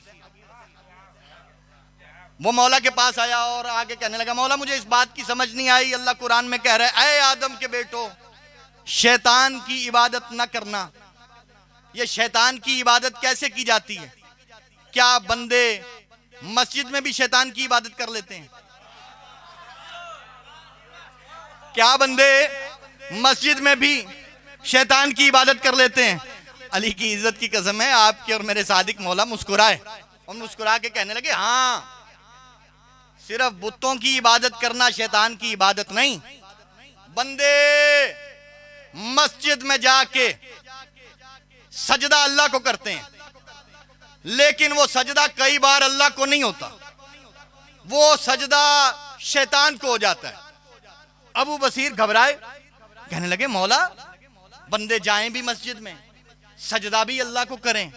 A: वो मौला के पास आया और आगे कहने लगा मौला मुझे इस बात की समझ नहीं आई, अल्लाह कुरान में कह रहा है ऐ आदम के बेटो शैतान की इबादत न करना। ये शैतान की इबादत कैसे की जाती है? क्या बंदे मस्जिद में भी शैतान की इबादत कर लेते हैं? क्या बंदे मस्जिद में भी शैतान की इबादत कर लेते हैं? अली की इज्जत की कसम है, आपके और मेरे सादिक मौला मुस्कुराए और मुस्कुरा के कहने लगे, हाँ सिर्फ बुतों की इबादत करना शैतान की इबादत नहीं, बंदे मस्जिद में जाके सजदा अल्लाह को करते हैं, लेकिन वो सजदा कई बार अल्लाह को नहीं होता, वो सजदा शैतान को हो जाता है। अबू बसीर घबराए, कहने लगे मौला बंदे जाएं भी मस्जिद में, सजदा भी अल्लाह को करें,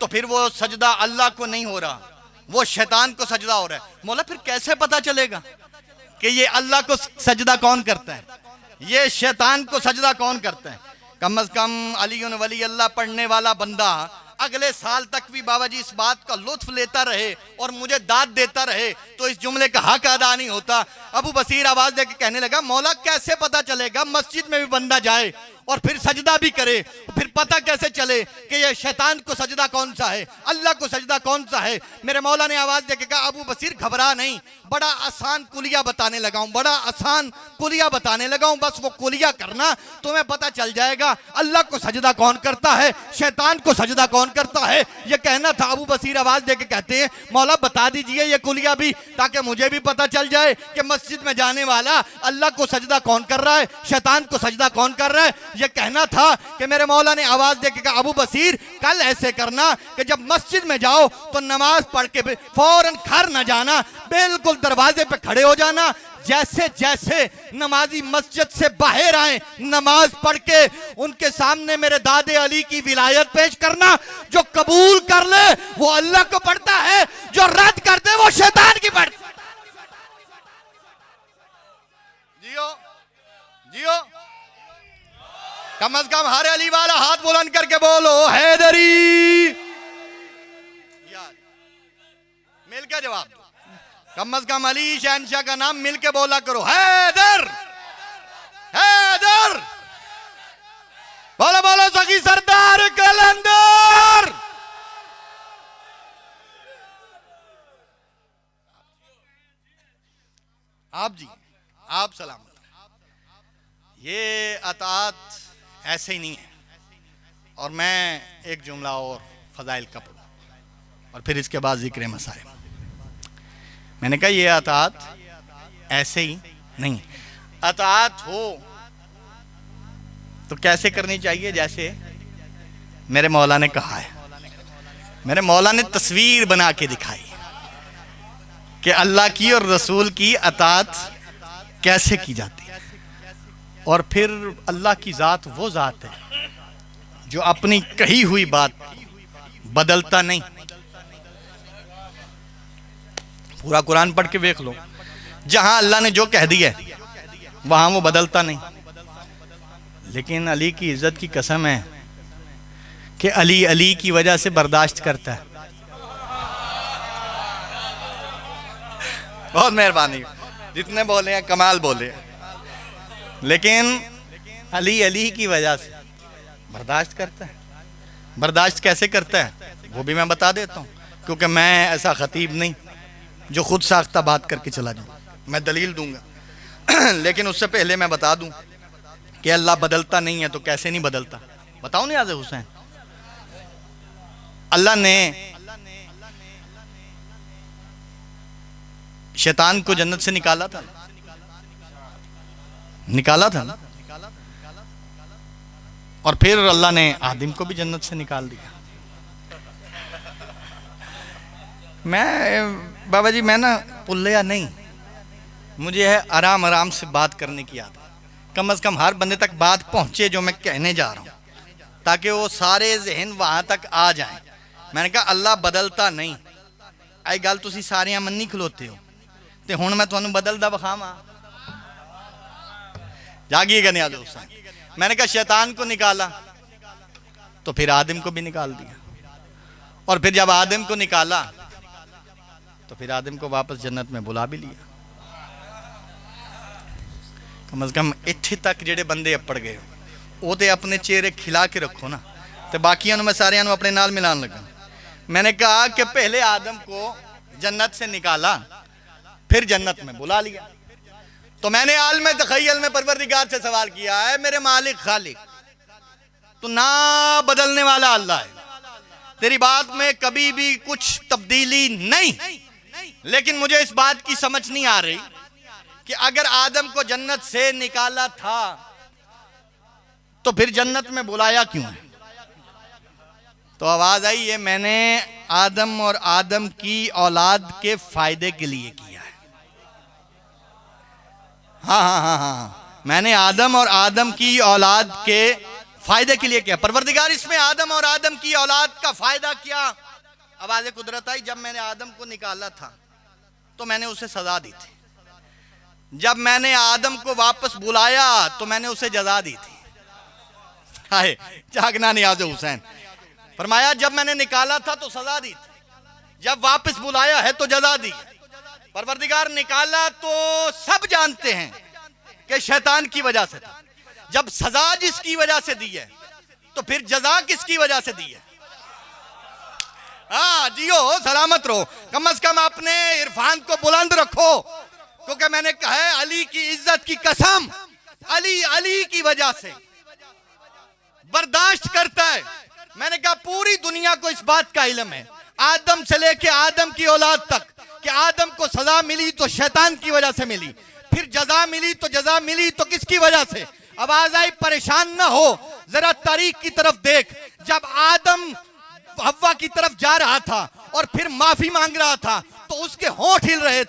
A: तो फिर वो सजदा अल्लाह को नहीं हो रहा, वो शैतान को सजदा हो रहा है। मौला फिर कैसे पता चलेगा कि ये अल्लाह को सजदा कौन करता है, ये शैतान को सजदा कौन करता है? कम अज कम अली वली अल्लाह पढ़ने वाला बंदा अगले साल तक भी बाबा जी इस बात का लुत्फ लेता रहे और मुझे दाद देता रहे तो इस जुमले का हक अदा नहीं होता। अबू बसीर आवाज देके कहने लगा, मौला कैसे पता चलेगा, मस्जिद में भी बंदा जाए और फिर सजदा भी करे, फिर पता कैसे चले कि ये शैतान को सजदा कौन सा है, अल्लाह को सजदा कौन सा है? मेरे मौला ने आवाज देके कहा, अबू बसीर घबरा नहीं, बड़ा आसान कुलिया बताने लगा हूं, बड़ा आसान कुलिया बताने लगा हूं, बस वो कुलिया करना तुम्हें पता चल जाएगा, अल्लाह को सजदा कौन करता है, शैतान को सजदा कौन करता है, ये कहना था। अबू बसीर आवाज देके कहते हैं, मौला बता दीजिए ये कुलिया भी, ताकि मुझे भी पता चल जाए कि मस्जिद में जाने वाला अल्लाह को सजदा कौन कर रहा है, शैतान को सजदा कौन कर रहा है। ये कहना था कि मेरे मौला ने आवाज देके कहा, अबू बसीर कल ऐसे करना कि जब मस्जिद में जाओ तो नमाज पढ़ के फौरन घर न जाना, बिल्कुल दरवाजे पे खड़े हो जाना, जैसे जैसे नमाजी मस्जिद से बाहर आए नमाज पढ़ के उनके सामने मेरे दादे अली की विलायत पेश करना, जो कबूल कर ले वो अल्लाह को पढ़ता है, जो रद्द कर दे वो शैतान की पढ़ता है। जियो जियो, कम अज कम हर अली वाला हाथ बुलंद करके बोलो हैदरी, मिल के जवाब दो, कम अज कम अली शहनशाह का नाम मिल के बोला करो, हैदर हैदर, बोलो बोलो सखी सरदार कलंदर। आप जी आप सलामत। ये अतात ऐसे ही नहीं है। और मैं एक जुमला और फजाइल का पढ़ूं और फिर इसके बाद जिक्र मसाइल। मैंने कहा ये अतात ऐसे ही नहीं, अतात हो तो कैसे करनी चाहिए, जैसे मेरे मौला ने कहा है, मेरे मौला ने तस्वीर बना के दिखाई कि अल्लाह की और रसूल की अतात कैसे की जाती है। और फिर अल्लाह की ज़ात वो ज़ात है जो अपनी कही हुई बात बदलता नहीं। पूरा कुरान पढ़ के देख लो, जहां अल्लाह ने जो कह दिया वहां वो बदलता नहीं। लेकिन अली की इज्जत की कसम है कि अली अली की वजह से बर्दाश्त करता है। बहुत मेहरबानी, जितने बोले हैं कमाल बोले, लेकिन अली अली की वजह से बर्दाश्त करता है। बर्दाश्त कैसे करता है वो भी मैं बता देता हूँ, क्योंकि मैं ऐसा खतीब नहीं जो खुद साख्ता बात करके चला जाऊँ, मैं दलील दूंगा। लेकिन उससे पहले मैं बता दूं कि अल्लाह बदलता नहीं है, तो कैसे नहीं बदलता बताओ नियाज़ हुसैन। अल्लाह ने शैतान को जन्नत से निकाला था, निकाला था ना, और फिर अल्लाह ने आदम को भी जन्नत से निकाल दिया। मैं बाबा जी मैं ना पुल्लिया नहीं, मुझे है आराम आराम से बात करने की आदत। कम से कम हर बंदे तक बात पहुंचे जो मैं कहने जा रहा हूं, ताकि वो सारे जहन वहां तक आ जाएं। मैंने कहा अल्लाह बदलता नहीं, आई गल तुसी सारियां मन्नी खलोते हो, ते हुण मैं तुहानू बदलदा विखावां। जागिएगा नियाज़ हुसैन। मैंने कहा शैतान को निकाला तो फिर आदम को भी निकाल दिया, और फिर जब आदम को निकाला तो फिर आदम को वापस जन्नत में बुला भी लिया। कम अज कम इत्थे तक जेडे बंदे अपड़ गए वो तो अपने चेहरे खिला के रखो ना, तो बाकियों मैं सारियां अपने नाल मिलान लगा। मैंने कहा कि पहले आदम को जन्नत से निकाला, फिर जन्नत में बुला लिया। तो मैंने आलम तखय्युल में परवरदिगार से सवाल किया है, मेरे मालिक खालिक तो ना बदलने वाला अल्लाह है, तेरी बात में कभी भी कुछ तब्दीली नहीं। लेकिन मुझे इस बात की समझ नहीं आ रही कि अगर आदम को जन्नत से निकाला था तो फिर जन्नत में बुलाया क्यों है? तो आवाज आई है, मैंने आदम और आदम की औलाद के फायदे के लिए किया है। हाँ, मैंने आदम और आदम की औलाद के फायदे के लिए किया। परवरदिगार, इसमें आदम और आदम की औलाद का फायदा क्या? आवाज़ कुदरत आई, जब मैंने आदम को निकाला था तो मैंने उसे सजा दी थी, जब मैंने आदम को वापस बुलाया तो मैंने उसे जजा दी थी। हाय जागना नियाज़ हुसैन, फरमाया जब मैंने निकाला था तो सजा दी थी, जब वापस बुलाया है तो जजा दी। परवरदिगार, निकाला तो सब जानते हैं कि शैतान की वजह से था, जब सजा जिसकी वजह से दी है तो फिर जजा किसकी वजह से दी है? हाँ जियो, सलामत रहो, कम से कम अपने इरफान को बुलंद रखो, क्योंकि मैंने कहा है अली की इज्जत की कसम, अली की वजह से बर्दाश्त करता है। मैंने कहा पूरी दुनिया को इस बात का इल्म है, आदम से लेके आदम की औलाद तक, कि आदम को सजा मिली तो शैतान की वजह से मिली, फिर जजा मिली तो किसकी वजह से? आवाज आई, परेशान ना हो, जरा तारीख की तरफ देख। जब आदम हव्वा की तरफ जा रहा था और फिर माफी मांग रहा था तो उसके होंठ हिल रहे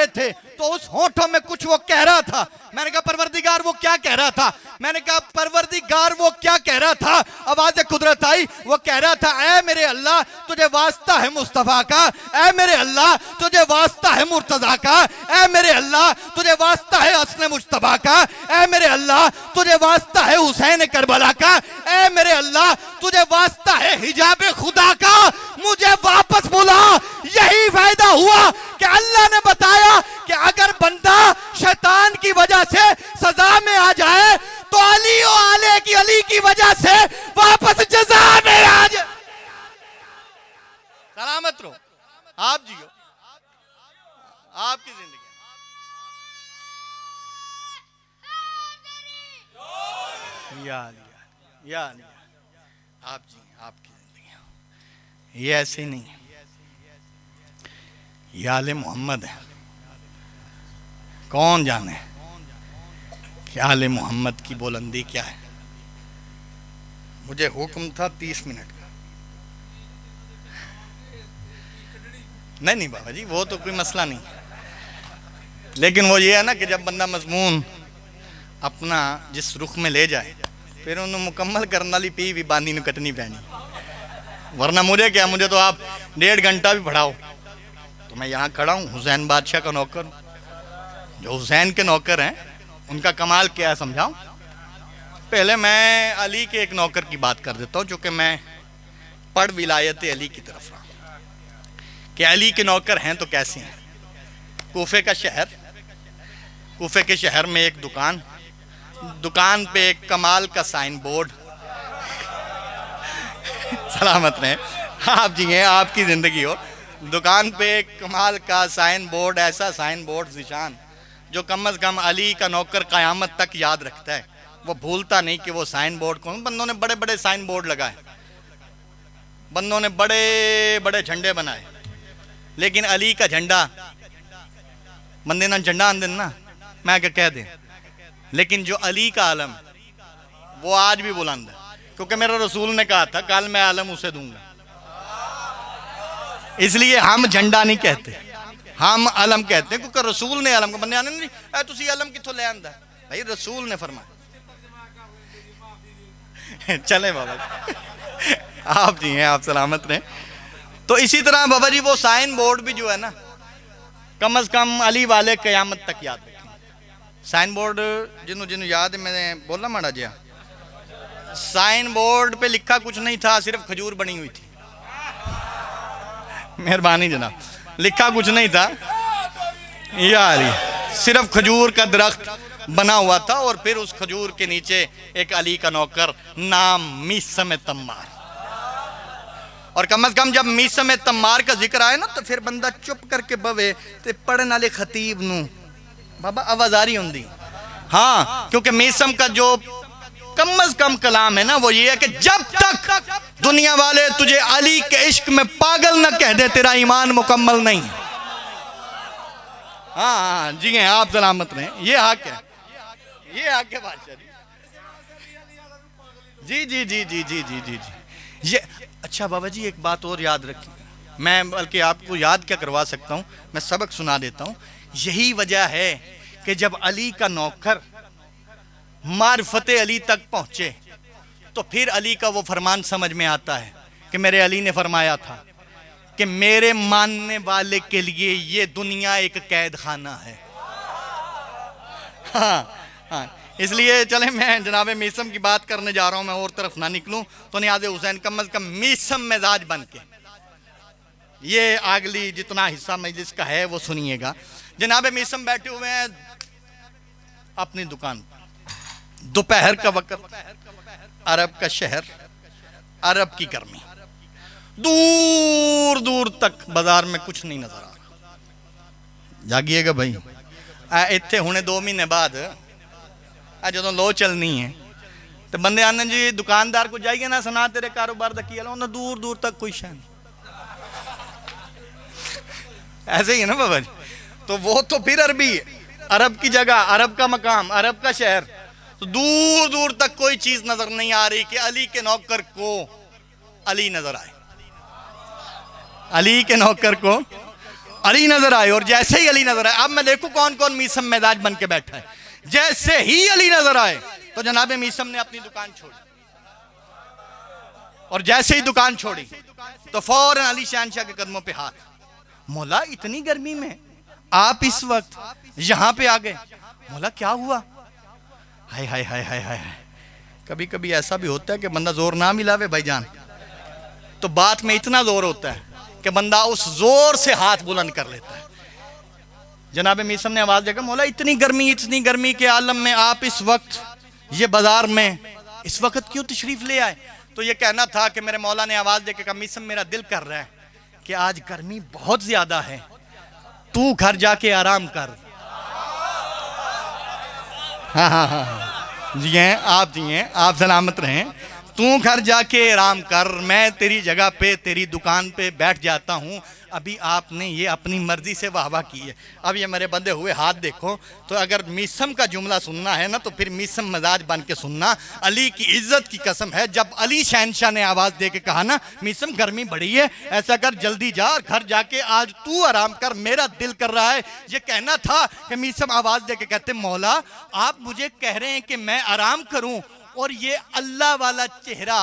A: थे, तो उस होंठों में कुछ वो कह रहा था। मैंने कहा परवरदिगार वो क्या कह रहा था? मैंने कहा परवरदिगार वो क्या कह रहा था? आवाज़ कुदरत आई, वो कह रहा था, ऐ मेरे अल्लाह तुझे वास्ता है मुस्तफ़ा का, ऐ मेरे अल्लाह तुझे वास्ता है मुर्तज़ा का, ऐ मेरे अल्लाह तुझे वास्ता है हस्न मुज्तबा का, ऐ मेरे अल्लाह तुझे वास्ता है हुसैन करबला का, ऐ मेरे अल्लाह तुझे वास्ता है हिजाब खुदा का, मुझे वापस बुला। यही फायदा हुआ कि अल्लाह ने बताया कि अगर बंदा शैतान की वजह से सजा में आ जाए तो अली और अली की वजह से वापस जजा में आ जाए। सलामत रहो, आप जियो, आपकी जिंदगी। या आप जी, आपकी जिंदगी। ये ऐसे नहीं है, ये आले मोहम्मद है। कौन जाने कि आले मोहम्मद की बुलंदी क्या है। मुझे हुक्म था 30 मिनट का। नहीं बाबा जी, वो तो कोई मसला नहीं, लेकिन वो ये है ना कि जब बंदा मजमून अपना जिस रुख में ले जाए फिर उन्हें मुकम्मल करने वाली पी भी बानी ने कटनी पैनी। वरना मुझे क्या, मुझे तो आप 1.5 घंटा भी पढ़ाओ तो मैं यहाँ खड़ा हूँ, हुसैन बादशाह का नौकर। जो हुसैन के नौकर हैं उनका कमाल क्या है समझाऊं? पहले मैं अली के एक नौकर की बात कर देता हूँ, जो कि मैं पढ़ विलायत अली की तरफ रहा कि अली के नौकर हैं तो कैसे हैं। कूफे के शहर में एक दुकान पे एक कमाल का साइन बोर्ड। सलामत रहे, आप जी हैं, आपकी जिंदगी हो। दुकान पे एक कमाल का साइन बोर्ड, ऐसा साइन बोर्ड ज़ीशान जो कम अज़ कम अली का नौकर क़यामत तक याद रखता है। वो भूलता नहीं कि वो साइन बोर्ड कौन। बंदों ने बड़े बड़े साइन बोर्ड लगाए, बंदों ने बड़े बड़े झंडे बनाए, लेकिन अली का झंडा बंदे ना झंडा आन देना, मैं क्या कह दें, लेकिन जो अली का आलम वो आज भी बुलंद है, क्योंकि मेरा रसूल ने कहा था कल मैं आलम उसे दूंगा। इसलिए हम झंडा नहीं कहते, हम आलम कहते हैं, क्योंकि रसूल ने आलम को बंदे आने नहीं तुसी आलम किथों ले आंदा भाई, रसूल ने फरमाया। चले बाबा आप जी हैं, आप सलामत रहें। तो इसी तरह बाबा जी वो साइन बोर्ड भी जो है ना, कम अज कम अली वाले क़यामत तक याद रखें। साइन बोर्ड जिन्हों याद है, मैंने बोला माड़ा जिया, साइन बोर्ड पे लिखा कुछ नहीं था, सिर्फ खजूर बनी हुई थी। मेहरबानी जनाब, लिखा कुछ नहीं था यार, सिर्फ खजूर का दरख्त बना हुआ था, और फिर उस खजूर के नीचे एक अली का नौकर, नाम मीसम तम्मार। और कम अज कम जब मीसम तम्मार का जिक्र आए ना तो फिर बंदा चुप करके बवे ते पढ़ने वाले खतीब नू बाबा आवाजारी होंदी। हाँ, क्योंकि मीसम का जो कम कलाम है ना वो ये है कि जब तक दुनिया वाले तुझे अली के इश्क में पागल न कह दे तेरा ईमान मुकम्मल नहीं। हाँ जी हैं, आप सलामत रहें। ये हक है, ये हक है बादशाह जी जी जी जी जी जी जी जी। ये अच्छा बाबा जी एक बात और याद रखिए, मैं बल्कि आपको याद क्या करवा सकता हूँ, मैं सबक सुना देता हूँ। यही वजह है कि जब अली का नौकर मार्फते अली तक पहुंचे तो फिर अली का वो फरमान समझ में आता है कि मेरे अली ने फरमाया था कि मेरे मानने वाले के लिए ये दुनिया एक कैद खाना है। हाँ हाँ, इसलिए चले मैं जनाब मीसम की बात करने जा रहा हूँ, मैं और तरफ ना निकलूं। तो नियाज़ हुसैन कम अज़ कम मीसम मिजाज बन के ये अगली जितना हिस्सा मजलिस का है वो सुनिएगा। जनाब मीसम बैठे हुए हैं अपनी दुकान पर, दोपहर का वक्त, अरब का शहर, अरब की गर्मी, दूर दूर तक बाजार में कुछ नहीं नजर आ रहा। जागिएगा भाई, इतने हुने 2 महीने बाद जो लो चलनी है तो बंदे आने जी दुकानदार को जाइए ना सुना तेरे कारोबार का की हाल, दूर दूर तक कोई शह नहीं। ऐसे ही है ना बाबा जी। तो वो तो फिर अरबी है, अरब की जगह, अरब का मकाम, अरब का शहर, तो दूर दूर तक कोई चीज नजर नहीं आ रही कि अली के नौकर को अली नजर आए, अली के नौकर को अली नजर आए। और जैसे ही अली नजर आए, अब मैं देखूं कौन कौन मीसम मिजाज बन के बैठा है। जैसे ही अली नजर आए तो जनाब मीसम ने अपनी दुकान छोड़ी, और जैसे ही दुकान छोड़ी तो फौरन अली शहनशाह के कदमों पे हाथ। मौला इतनी गर्मी में आप इस वक्त यहां पे आ गए, मौला क्या हुआ? हाय हाय हाय हाय हाय। कभी कभी ऐसा भी होता है कि बंदा जोर ना मिलावे भाईजान, तो बात में इतना जोर होता है कि बंदा उस जोर से हाथ बुलंद कर लेता है। जनाब मीसम ने आवाज देकर, मौला इतनी गर्मी के आलम में आप इस वक्त ये बाजार में इस वक्त क्यों तशरीफ ले आए? तो ये कहना था कि मेरे मौला ने आवाज देकर कहा, मीसम मेरा दिल कर रहा है कि आज गर्मी बहुत ज्यादा है, तू घर जाके आराम कर। हाँ हाँ हाँ जी हैं, आप सलामत रहें। तू घर जाके आराम कर, मैं तेरी जगह पे तेरी दुकान पे बैठ जाता हूँ। अभी आपने ये अपनी मर्जी से वाहवा की है, अब ये मेरे बंधे हुए हाथ देखो। तो अगर मीसम का जुमला सुनना है ना तो फिर मीसम मजाज बन के सुनना। अली की इज्जत की कसम है, जब अली शहनशाह ने आवाज दे के कहा ना, मीसम गर्मी बढ़ी है, ऐसा कर जल्दी जा और घर जाके आज तू आराम कर, मेरा दिल कर रहा है। ये कहना था कि मीसम आवाज दे के कहते, मौला आप मुझे कह रहे हैं कि मैं आराम करूं, और ये अल्लाह वाला चेहरा,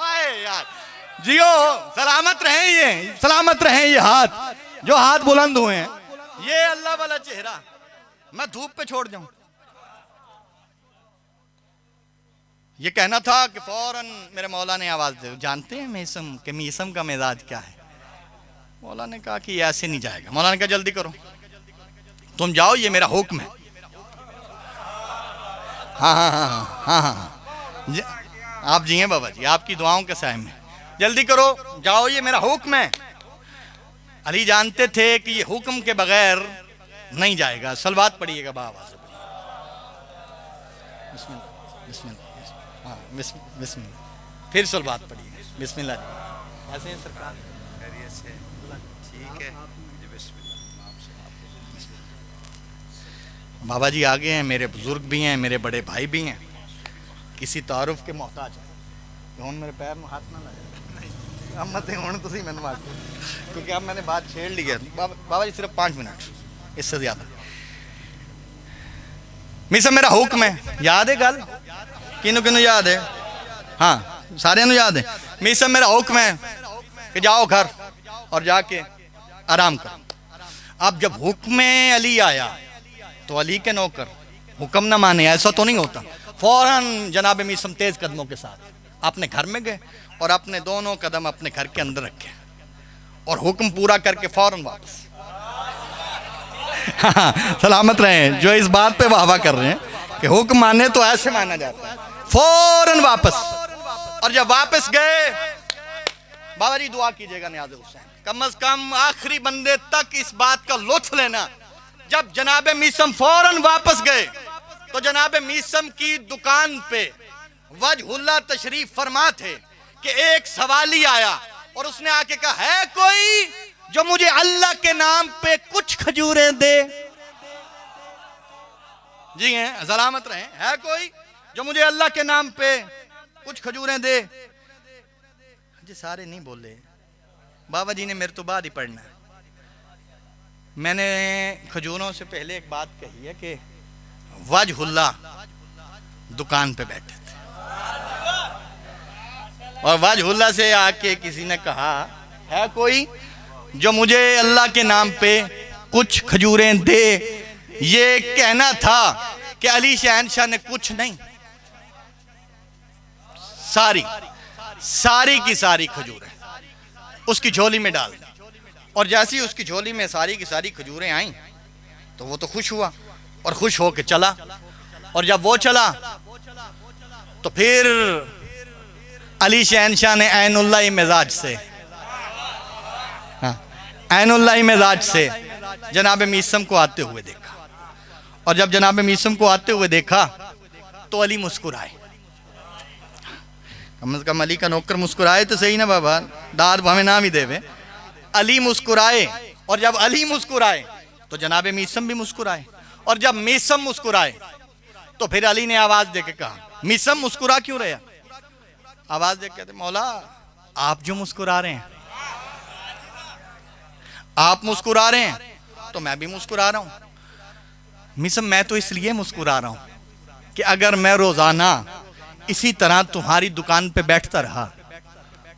A: आए यार जियो, सलामत रहे, ये सलामत रहे, ये हाथ जो हाथ बुलंद हुए हैं, ये अल्लाह वाला चेहरा मैं धूप पे छोड़ जाऊं। ये कहना था कि फौरन मेरे मौला ने आवाज दी, जानते हैं मीसम कि मीसम का मिजाज क्या है? मौला ने कहा कि ऐसे नहीं जाएगा। मौला ने कहा जल्दी करो, तुम जाओ, ये मेरा हुक्म है। हाँ हाँ हाँ हाँ हाँ हाँ, आप जी हैं बाबा जी, आपकी दुआओं के साए में, जल्दी करो, जाओ, ये मेरा हुक्म है। अली जानते थे कि ये हुक्म के बगैर नहीं जाएगा। सलवात पढ़िएगा बाबा से, बिस्मिल्लाह बिस्मिल्लाह, हाँ बिस्मिल्लाह, फिर सलवात पढ़िएगा, बिस्मिल्लाह। ऐसे हैं सरकार, ठीक है, बाबा जी आगे हैं, मेरे बुजुर्ग भी हैं, मेरे बड़े भाई भी हैं, किसी तारुफ के मोहताज हैं। हूँ मेरे पैर में हाथ ना लगे, अब मत हूँ तुम मैंने मार, क्योंकि अब मैंने बात छेड़ ली है। बाबा जी सिर्फ 5 मिनट, इससे ज्यादा। मीसम मेरा हुक्म है, याद है गल? किनू किनू याद है? हाँ सारे याद है। मीसम मेरा हुक्म है कि जाओ घर और जाके आराम करो। अब जब हुक्म अली आया तो अली के नौकर हुक्म ना माने, ऐसा तो नहीं होता। फौरन जनाब मीसम तेज कदमों के साथ अपने घर में गए और अपने दोनों कदम अपने घर के अंदर रखे और हुक्म पूरा करके फौरन वापस। सलामत रहे जो इस बात पे वाहवा कर रहे हैं कि हुक्म माने तो ऐसे माना जाता है, फौरन वापस। और जब वापस गए, बाबा जी दुआ कीजिएगा नियाज़ हुसैन, कम से कम आखिरी बंदे तक इस बात का लुत्फ लेना। जब जनाब मीसम फौरन वापस गए तो जनाब मीसम की दुकान पे वजहुल्लाह तशरीफ फरमा थे कि एक सवाली आया और उसने आके कहा, है कोई जो मुझे अल्लाह के नाम पे कुछ खजूरें दे? जी हैं, सलामत रहें। है कोई जो मुझे अल्लाह के नाम पे कुछ खजूरें दे? जी सारे नहीं बोले, बाबा जी ने मेरे तो बाद ही पढ़ना है। मैंने खजूरों से पहले एक बात कही है कि वजहुल्लाह दुकान पे बैठे थे और वजहुल्लाह से आके किसी ने कहा, है कोई जो मुझे अल्लाह के नाम पे कुछ खजूरें दे? ये कहना था कि अली शहनशाह ने कुछ नहीं, सारी की सारी खजूरें उसकी झोली में डाल दी। और जैसे ही उसकी झोली में सारी की सारी खजूरें आई तो वो तो खुश हुआ और खुश होकर चला। और जब वो चला तो फिर अली शहनशाह ने ऐनुल्लाही मिजाज से, ऐनुल्लाही मिजाज से जनाब मीसम को आते हुए देखा। और जब जनाब मीसम को आते हुए देखा तो अली मुस्कुराए। कम से कम अली का नौकर मुस्कुराए तो सही ना बाबा, दाद हमें ना भी देवे। अली मुस्कुराए और जब अली मुस्कुराए तो जनाब मीसम भी मुस्कुराए। और जब मीसम मुस्कुराए तो फिर अली ने आवाज देके कहा, मीसम मुस्कुरा क्यों रहे? आवाज देके कहते, मौला आप जो मुस्कुरा रहे हैं, आप मुस्कुरा रहे हैं तो मैं भी मुस्कुरा रहा हूं। मीसम मैं तो इसलिए मुस्कुरा रहा हूं कि अगर मैं रोजाना इसी तरह तुम्हारी दुकान पे बैठता रहा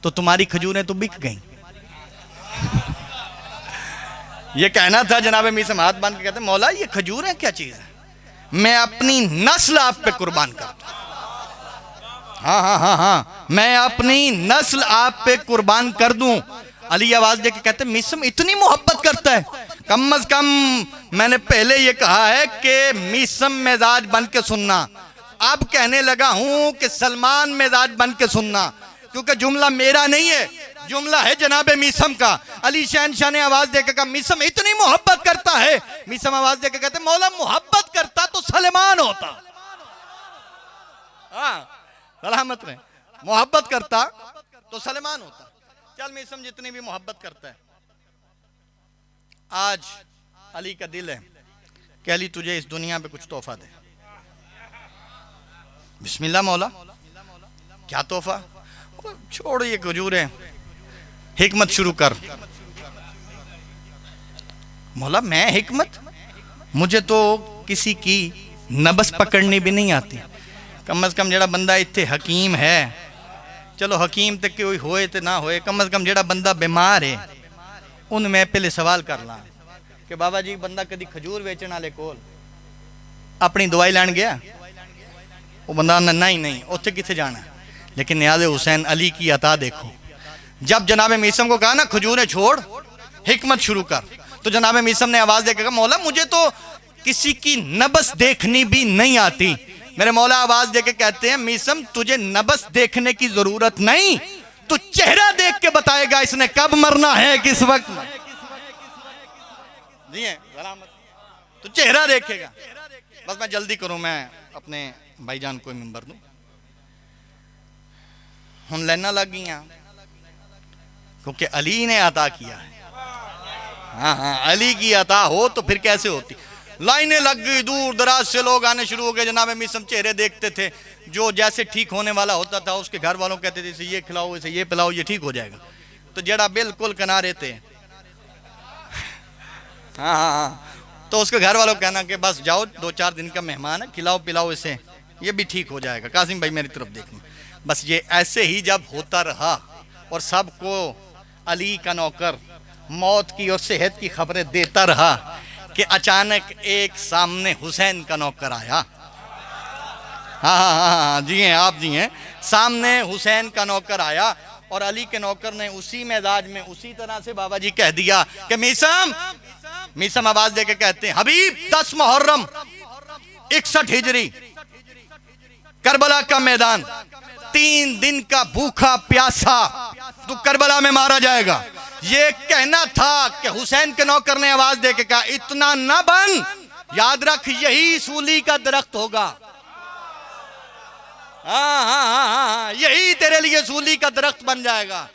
A: तो तुम्हारी खजूरें तो बिक गईं। ये कहना था जनाब मीसम हाथ बांध के कहते, मौला ये खजूरें क्या चीज है, मैं अपनी नस्ल आप पे कुर्बान कर दूं। हाँ, मैं अपनी नस्ल आप पे कुर्बान कर दूं। अली आवाज देके कहते, मीसम इतनी मोहब्बत करता है? कम से कम मैंने पहले ये कहा है कि मीसम मिजाज बन के सुनना, अब कहने लगा हूं कि सलमान मिजाज बन के सुनना, क्योंकि जुमला मेरा नहीं है, जुमला है जनाब मीसम का। अली शहनशाह ने आवाज देकर कहा, मीसम इतनी मोहब्बत करता है? मीसम आवाज देकर कहते, मौला मोहब्बत करता तो सलमान होता। हाँ सलामत रहे, मोहब्बत करता तो सलमान होता। चल मीसम जितनी भी मोहब्बत करता है, आज अली का दिल है कि अली तुझे इस दुनिया पे कुछ तोहफा दे। बिस्मिल्लाह मौला, क्या तोहफा? छोड़ ये खजूरें, हिकमत शुरू कर। मौला मैं हिकमत? मुझे तो किसी की नबस पकड़नी भी नहीं आती। कम से कम जेड़ा बंदा इत्थे हकीम है, चलो हकीम तक कोई होए तो ना होए, कम से कम जेड़ा बंदा बीमार है उन मैं पहले सवाल कर ला कि बाबा जी बंदा कदी खजूर बेचने वाले कोल अपनी दवाई लैन गया? वो बंदा नहीं उत्थे किथे जाना। लेकिन न्याज़े हुसैन अली की अता देखो, जब जनाब मीसम को कहा ना खजूरें छोड़ हिकमत शुरू कर, तो जनाब मीसम ने आवाज देकर कहा, मौला मुझे तो किसी की नबस देखनी भी नहीं आती। मेरे मौला आवाज देके कहते हैं, मीसम तुझे नबस देखने की जरूरत नहीं, तू चेहरा देख के बताएगा इसने कब मरना है, किस वक्त। जी है, तो चेहरा देखेगा। बस मैं जल्दी करूं, मैं अपने भाईजान को मिंबर दूं। हुन लाइना लग गई क्योंकि अली ने अता किया है। हाँ, अली की अता हो तो फिर कैसे होती। लाइनें लग गई, दूर दराज से लोग आने शुरू हो गए। जनाब मीसम चेहरे देखते थे, जो जैसे ठीक होने वाला होता था उसके घर वालों कहते थे इसे ये खिलाओ, इसे ये पिलाओ, ये ठीक हो जाएगा। तो जड़ा बिल्कुल किनारे थे, हाँ, तो उसके घर वालों कहना कि बस जाओ, 2-4 दिन का मेहमान है, खिलाओ पिलाओ इसे, ये भी ठीक हो जाएगा। कासिम भाई मेरी तरफ देखना। बस ये ऐसे ही जब होता रहा और सबको अली का नौकर मौत की और सेहत की खबरें देता रहा कि अचानक एक सामने हुसैन का नौकर आया। हाँ, जी हैं आप, जी हैं। सामने हुसैन का नौकर आया और अली के नौकर ने उसी मिजाज में उसी तरह से बाबा जी कह दिया कि मीसम आवाज देके कहते हैं, हबीब 10 मुहर्रम 61 हिजरी करबला का मैदान, 3 दिन का भूखा प्यासा तू करबला में मारा जाएगा। ये कहना था कि हुसैन के नौकर ने आवाज देके कहा, इतना ना बन याद रख यही सूली का दरख्त होगा। हाँ हाँ हाँ हाँ, यही तेरे लिए सूली का दरख्त बन जाएगा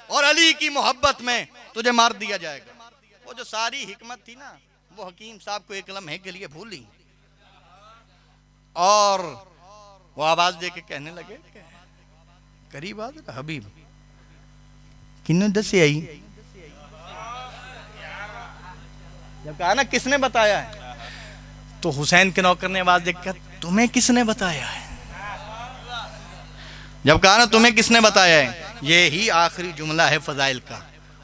A: और अली की मोहब्बत में तुझे मार दिया जाएगा। वो जो सारी हिकमत थी ना, वो हकीम साहब को एक लम्हे के लिए भूली और वो आवाज दे के कहने लगे, करीब आ जरा हबीब, किन्ने दसे आई? जब कहा ना किसने बताया है, तो हुसैन के नौकर ने आवाज देकर, तुम्हें किसने बताया है? जब कहा ना तुम्हें किसने बताया है, ये ही आखिरी जुमला है फजाइल का।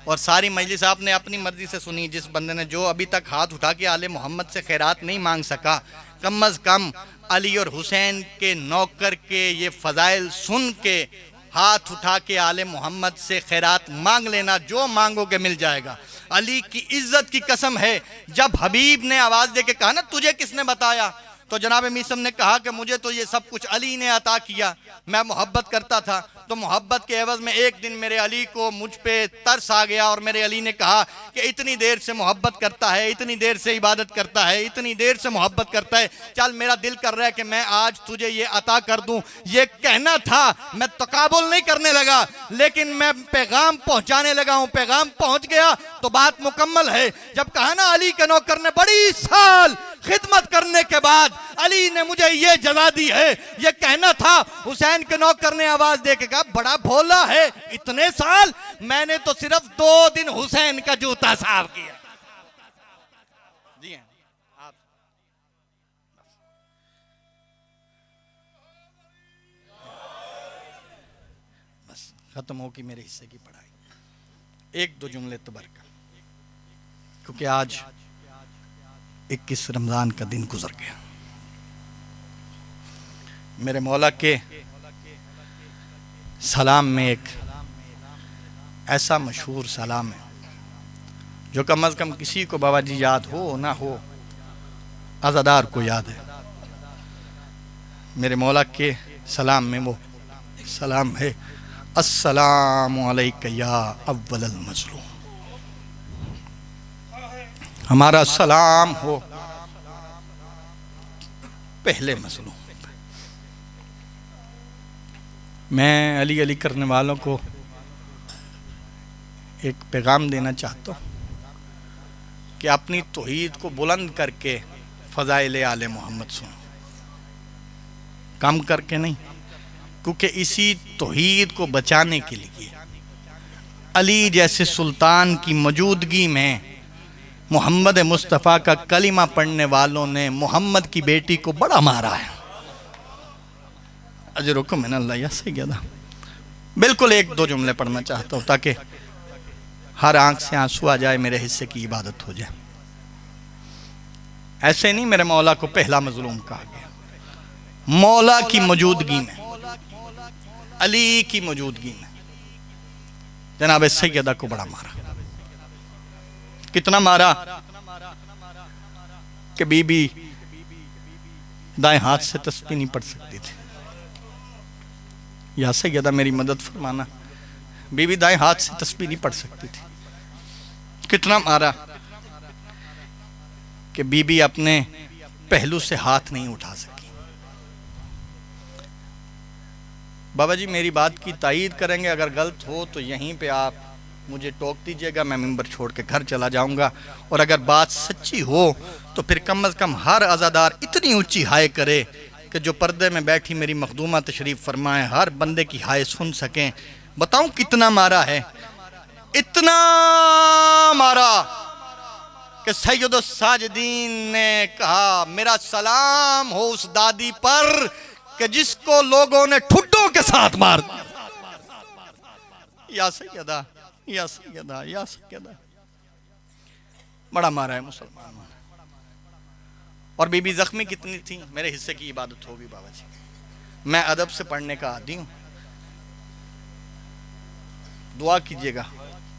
A: और सारी मजलिस आपने अपनी मर्जी से सुनी। जिस बंदे ने जो अभी तक हाथ उठा के आले मोहम्मद से खैरात नहीं मांग सका, कम अज कम अली और हुसैन के नौकर के ये फजाइल सुन के हाथ उठा के आले मोहम्मद से खैरात मांग लेना, जो मांगोगे मिल जाएगा। अली की इज्जत की कसम है, जब हबीब ने आवाज दे के कहा ना तुझे किसने बताया, तो जनाब मीसम ने कहा कि मुझे तो ये सब कुछ अली ने अता किया। मैं मोहब्बत करता था, तो मोहब्बत के एवज में एक दिन मेरे अली को मुझ पे तरस आ गया और मेरे अली ने कहा कि इतनी देर से मोहब्बत करता है, इतनी देर से इबादत करता है, इतनी देर से मोहब्बत करता है, चल मेरा दिल कर रहा है कि मैं आज तुझे ये अता कर दूं। ये कहना था, मैं तकाबुल नहीं करने लगा, लेकिन मैं पैगाम पहुंचाने लगा हूं। पैगाम पहुंच गया तो बात मुकम्मल है। जब कहा ना अली के नौकर ने बड़ी साल खिदमत करने के बाद अली ने मुझे ये जजा दी है, ये कहना था। हुसैन के नौकर ने आवाज दे के कहा, बड़ा भोला है, इतने साल? मैंने तो सिर्फ 2 दिन हुसैन का जूता साफ किया। जी हैं आप, बस खत्म हो की मेरे हिस्से की पढ़ाई। 1-2 जुमले तबरका, क्योंकि आज 21 रमजान का दिन गुजर गया। मेरे मौला के सलाम में एक ऐसा मशहूर सलाम है जो कम अज कम किसी को बाबा जी याद हो ना हो, अज़ादार को याद है। मेरे मौला के सलाम में वो सलाम है, अस्सलामु अलैका या अव्वलल मज़लूम। हमारा सलाम हो पहले मज़लूम। मैं अली अली करने वालों को एक पैगाम देना चाहता हूँ कि अपनी तौहीद को बुलंद करके फ़ज़ाइल आले मोहम्मद सुनो, कम करके नहीं। क्योंकि इसी तौहीद को बचाने के लिए अली जैसे सुल्तान की मौजूदगी में मोहम्मद मुस्तफ़ा का कलिमा पढ़ने वालों ने मोहम्मद की बेटी को बड़ा मारा है। अजरुकुम मिनल्लाह सय्यदा। बिल्कुल 1-2 जुमले पढ़ना चाहता हूँ ताकि हर आंख से आंसू आ जाए, मेरे हिस्से की इबादत हो जाए। ऐसे नहीं मेरे मौला को पहला मजलूम कहा गया, मौला की मौजूदगी में, अली की मौजूदगी में जनाब सैयदा को बड़ा मारा। कितना मारा कि बीबी दाएं हाथ से तस्बीह नहीं पढ़ सकती थी। या सैयदा मेरी मदद फरमाना, बीबी दाएं हाथ से तस्बीह नहीं पढ़ सकती थी। कितना मारा कि बीबी अपने पहलू से हाथ नहीं उठा सकी। बाबा जी मेरी बात की तायीद करेंगे, अगर गलत हो तो यहीं पे आप मुझे टोक दीजिएगा, मैं मिंबर छोड़ के घर चला जाऊंगा। और अगर बात सच्ची हो तो फिर कम अज़ कम हर अज़ादार इतनी ऊंची हाय करे कि जो पर्दे में बैठी मेरी मखदूमा तशरीफ़ फरमाए, हर बंदे की हाय सुन सकें। बताऊं कितना मारा है? इतना मारा कि सैयदुस साजिदीन ने कहा, मेरा सलाम हो उस दादी पर कि जिसको लोगों ने ठुड्डों के साथ मार दिया। या सैयदा, या सैयदा, या सैयदा। बड़ा मारा है मुसलमान। और बीबी जख्मी कितनी थी, मेरे हिस्से की इबादत होगी बाबा जी। मैं अदब से पढ़ने का आदी हूँ, दुआ कीजिएगा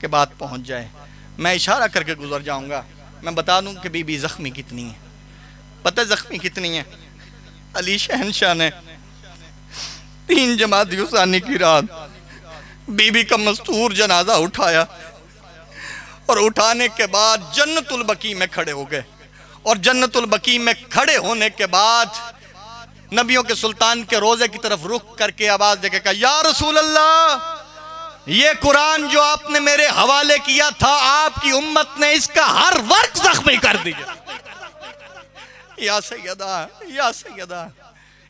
A: कि बात पहुंच जाए। मैं इशारा करके गुजर जाऊंगा, मैं बता दूं कि बीबी जख्मी कितनी है। पता जख्मी कितनी है? अली शहनशाह ने 3 जमाती उसानी की रात बीबी का मस्तूर जनाजा उठाया और उठाने के बाद जन्नतुल बकी में खड़े हो गए और जन्नतुल बकी में खड़े होने के बाद नबियों के सुल्तान के रोजे की तरफ रुख करके आवाज देके कहा, या रसूल अल्लाह, ये कुरान जो आपने मेरे हवाले किया था, आपकी उम्मत ने इसका हर वर्ग जख्मी कर दिया। या सैयदा, या सैयदा,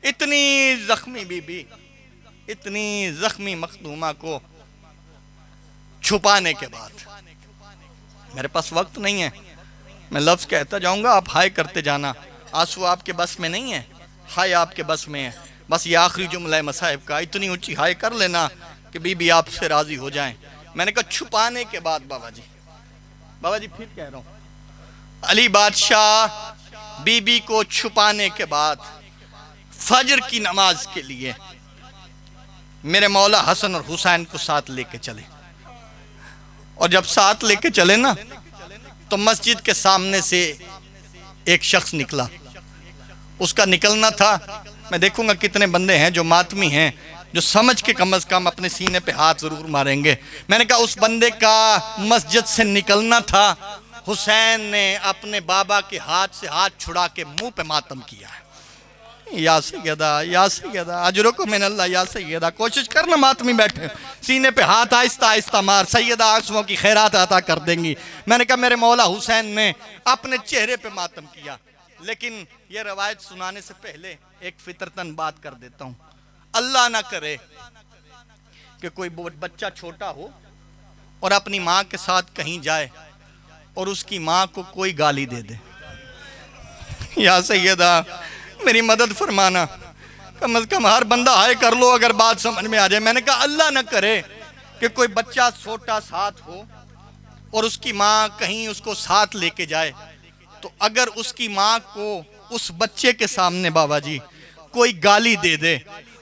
A: इतनी जख्मी बीबी, इतनी जख्मी मखदूमा को छुपाने के बाद, मेरे पास वक्त नहीं है, मैं लफ्ज कहता जाऊंगा, आप हाय करते जाना। आंसू आपके बस में नहीं है, हाय आपके बस में है। बस ये आखिरी जुमला है मसाहिब का, इतनी ऊंची हाय कर लेना कि बीबी आपसे राजी हो जाएं। मैंने कहा छुपाने के बाद बाबा जी फिर कह रहा हूं, अली बादशाह बीबी को छुपाने के बाद फजर की नमाज के लिए मेरे मौला हसन और हुसैन को साथ लेके चले। और जब साथ लेके चले ना, तो मस्जिद के सामने से एक शख्स निकला। उसका निकलना था, मैं देखूंगा कितने बंदे हैं जो मातमी हैं, जो समझ के कम से कम अपने सीने पे हाथ जरूर मारेंगे। मैंने कहा उस बंदे का मस्जिद से निकलना था। हुसैन ने अपने बाबा के हाथ से हाथ छुड़ा के मुंह पे मातम किया है। या सैयदा अजरो को मैंने अल्लाह, या सैयदा, कोशिश करना मातमी बैठे सीने पे हाथ आहिस्ता आहिस्ता मार, सैयदा आंसुओं की खैरात अता कर देंगी। मैंने कहा मेरे मौला हुसैन ने अपने चेहरे पे मातम किया। लेकिन ये रवायत सुनाने से पहले एक फितरतन बात कर देता हूं। अल्लाह ना करे कि कोई बच्चा छोटा हो और अपनी माँ के साथ कहीं जाए और उसकी माँ को कोई गाली दे दे। या सैयदा, मेरी मदद फरमाना, कम से कम हर बंदा हाय कर लो अगर बात समझ में आ जाए। मैंने कहा अल्लाह ना करे कि कोई बच्चा छोटा साथ हो और उसकी माँ कहीं उसको साथ लेके जाए, तो अगर उसकी माँ को उस बच्चे के सामने बाबा जी कोई गाली दे दे,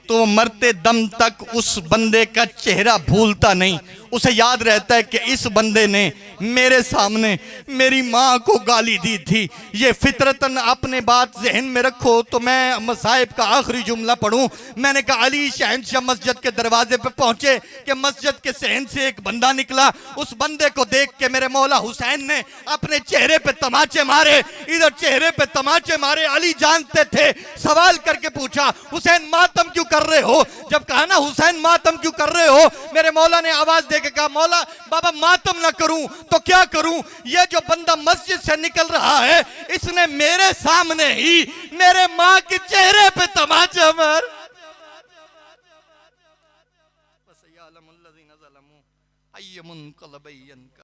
A: तो वो मरते दम तक उस बंदे का चेहरा भूलता नहीं। उसे याद रहता है कि इस बंदे ने मेरे सामने मेरी माँ को गाली दी थी। ये फितरतन अपने बात जहन में रखो। तो मैं मसाहिब का आखिरी जुमला पढ़ूं। मैंने कहा अली शहंशाह मस्जिद के दरवाजे पे पहुंचे कि मस्जिद के सहन से एक बंदा निकला। उस बंदे को देख के मेरे मौला हुसैन ने अपने चेहरे पे तमाचे मारे, इधर चेहरे पे तमाचे मारे। अली जानते थे, सवाल करके पूछा हुसैन मातम क्यों कर रहे हो? जब कहा ना हुसैन मातम क्यों कर रहे हो, मेरे मौला ने आवाज देके कहा मौला बाबा मातम ना करूं तो क्या करूं? ये जो बंदा मस्जिद से निकल रहा है, इसने मेरे सामने ही मेरे माँ के चेहरे पे तमाचा मार।